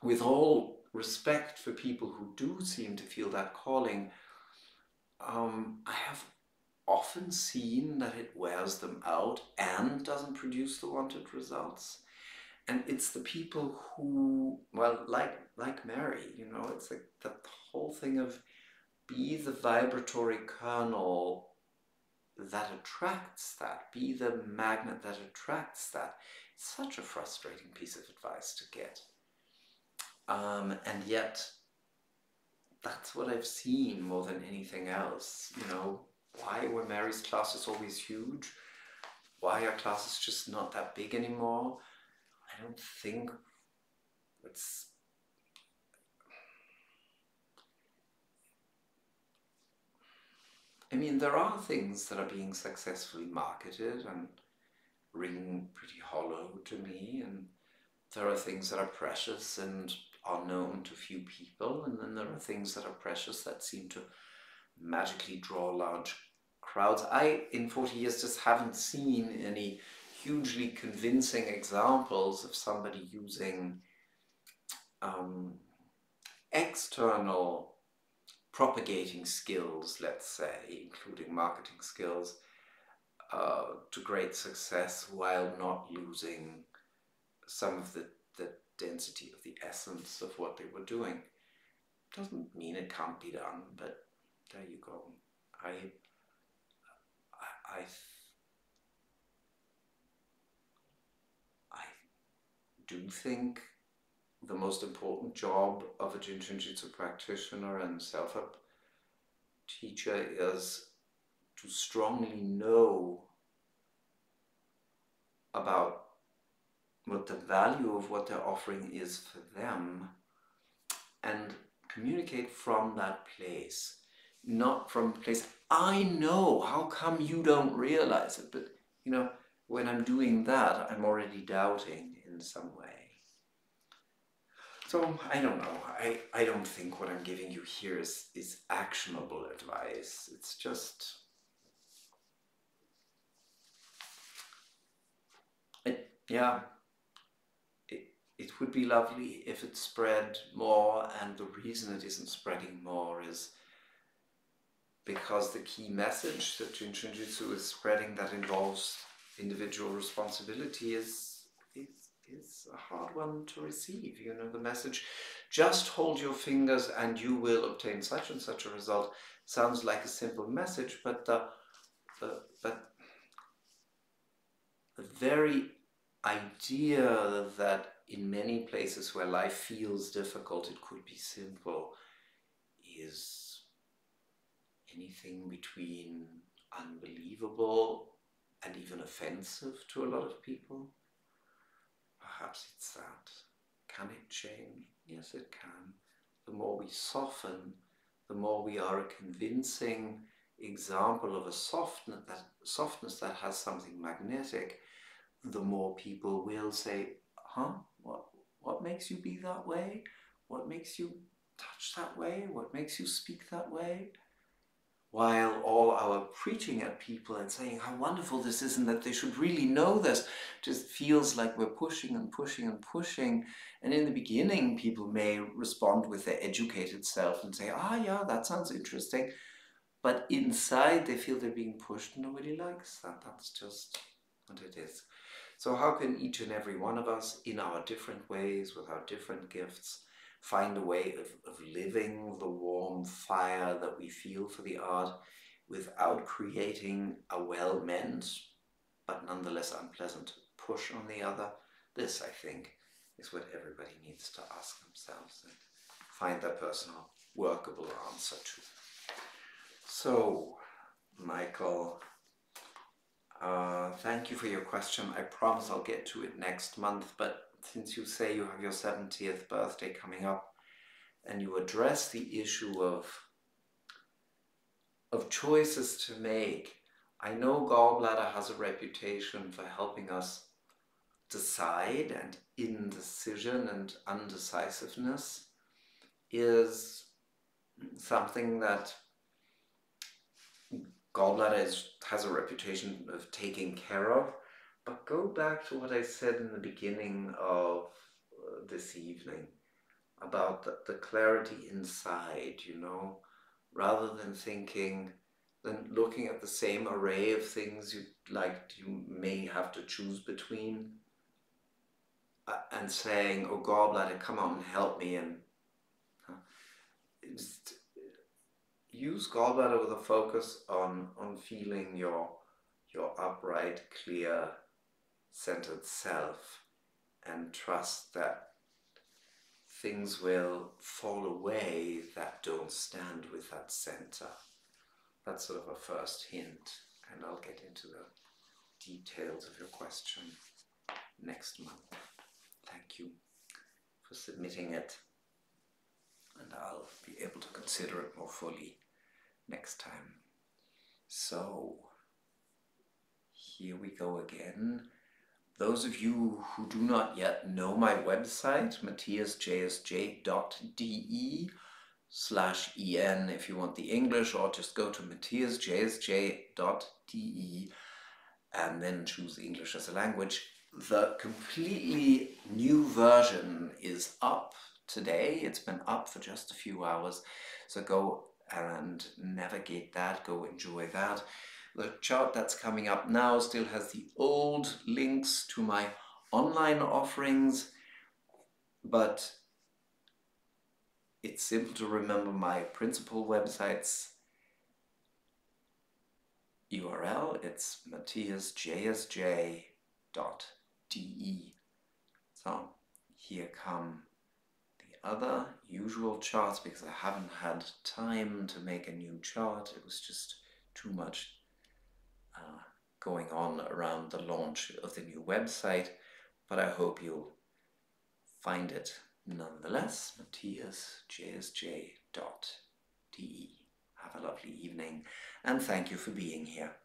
with all respect for people who do seem to feel that calling, I have often seen that it wears them out and doesn't produce the wanted results. And it's the people who, well, like Mary, it's like the whole thing of be the vibratory kernel that attracts that, be the magnet that attracts that. It's such a frustrating piece of advice to get. And yet, that's what I've seen more than anything else. Why were Mary's classes always huge? Why are classes just not that big anymore? I don't think it's... I mean, there are things that are being successfully marketed and ring pretty hollow to me, and there are things that are precious and are known to few people, and then there are things that are precious that seem to magically draw large crowds. I, in 40 years, just haven't seen any hugely convincing examples of somebody using external propagating skills, let's say, including marketing skills, to great success while not losing some of the density of the essence of what they were doing. Doesn't mean it can't be done, but there you go. I do think the most important job of a Jiu-Jitsu practitioner and self-help teacher is to strongly know about what the value of what they're offering is for them, and communicate from that place, not from a place, I know, how come you don't realize it? But, when I'm doing that, I'm already doubting in some way. So, I don't know. I don't think what I'm giving you here is actionable advice. It's just... It would be lovely if it spread more, and the reason it isn't spreading more is because the key message that Jiu-Jitsu is spreading that involves individual responsibility is a hard one to receive. The message, just hold your fingers and you will obtain such and such a result, sounds like a simple message, but the very idea that in many places where life feels difficult, it could be simple, is anything between unbelievable and even offensive to a lot of people. Perhaps it's that. Can it change? Yes, it can. The more we soften, the more we are a convincing example of a softness that has something magnetic, the more people will say, huh? What makes you be that way? What makes you touch that way? What makes you speak that way? While all our preaching at people and saying how wonderful this is and that they should really know this just feels like we're pushing and pushing and pushing. And in the beginning, people may respond with their educated self and say, yeah, that sounds interesting. But inside, they feel they're being pushed and nobody likes that. That's just what it is. So how can each and every one of us, in our different ways, with our different gifts, find a way of living the warm fire that we feel for the art without creating a well-meant but nonetheless unpleasant push on the other? This, I think, is what everybody needs to ask themselves and find their personal workable answer to. So, Michael, thank you for your question. I promise I'll get to it next month, but since you say you have your 70th birthday coming up and you address the issue of choices to make, I know gallbladder has a reputation for helping us decide, and indecision and undecisiveness is something that gallbladder has a reputation of taking care of. But go back to what I said in the beginning of this evening about the clarity inside, you know, rather than looking at the same array of things you may have to choose between, and saying, oh gallbladder, come on and help me, and use gallbladder with a focus on feeling your upright, clear, centered self, and trust that things will fall away that don't stand with that center. That's sort of a first hint, and I'll get into the details of your question next month. Thank you for submitting it, and I'll be able to consider it more fully next time. So, here we go again. Those of you who do not yet know my website, matthiasjsj.de/en if you want the English, or just go to matthiasjsj.de and then choose English as a language. The completely new version is up today. It's been up for just a few hours, so go and navigate that, go enjoy that. The chart that's coming up now still has the old links to my online offerings, but it's simple to remember my principal website's URL. It's matthiasjsj.de. So here come the other usual charts, because I haven't had time to make a new chart. It was just too much going on around the launch of the new website, but I hope you'll find it nonetheless. matthiasjsj.de. Have a lovely evening, and thank you for being here.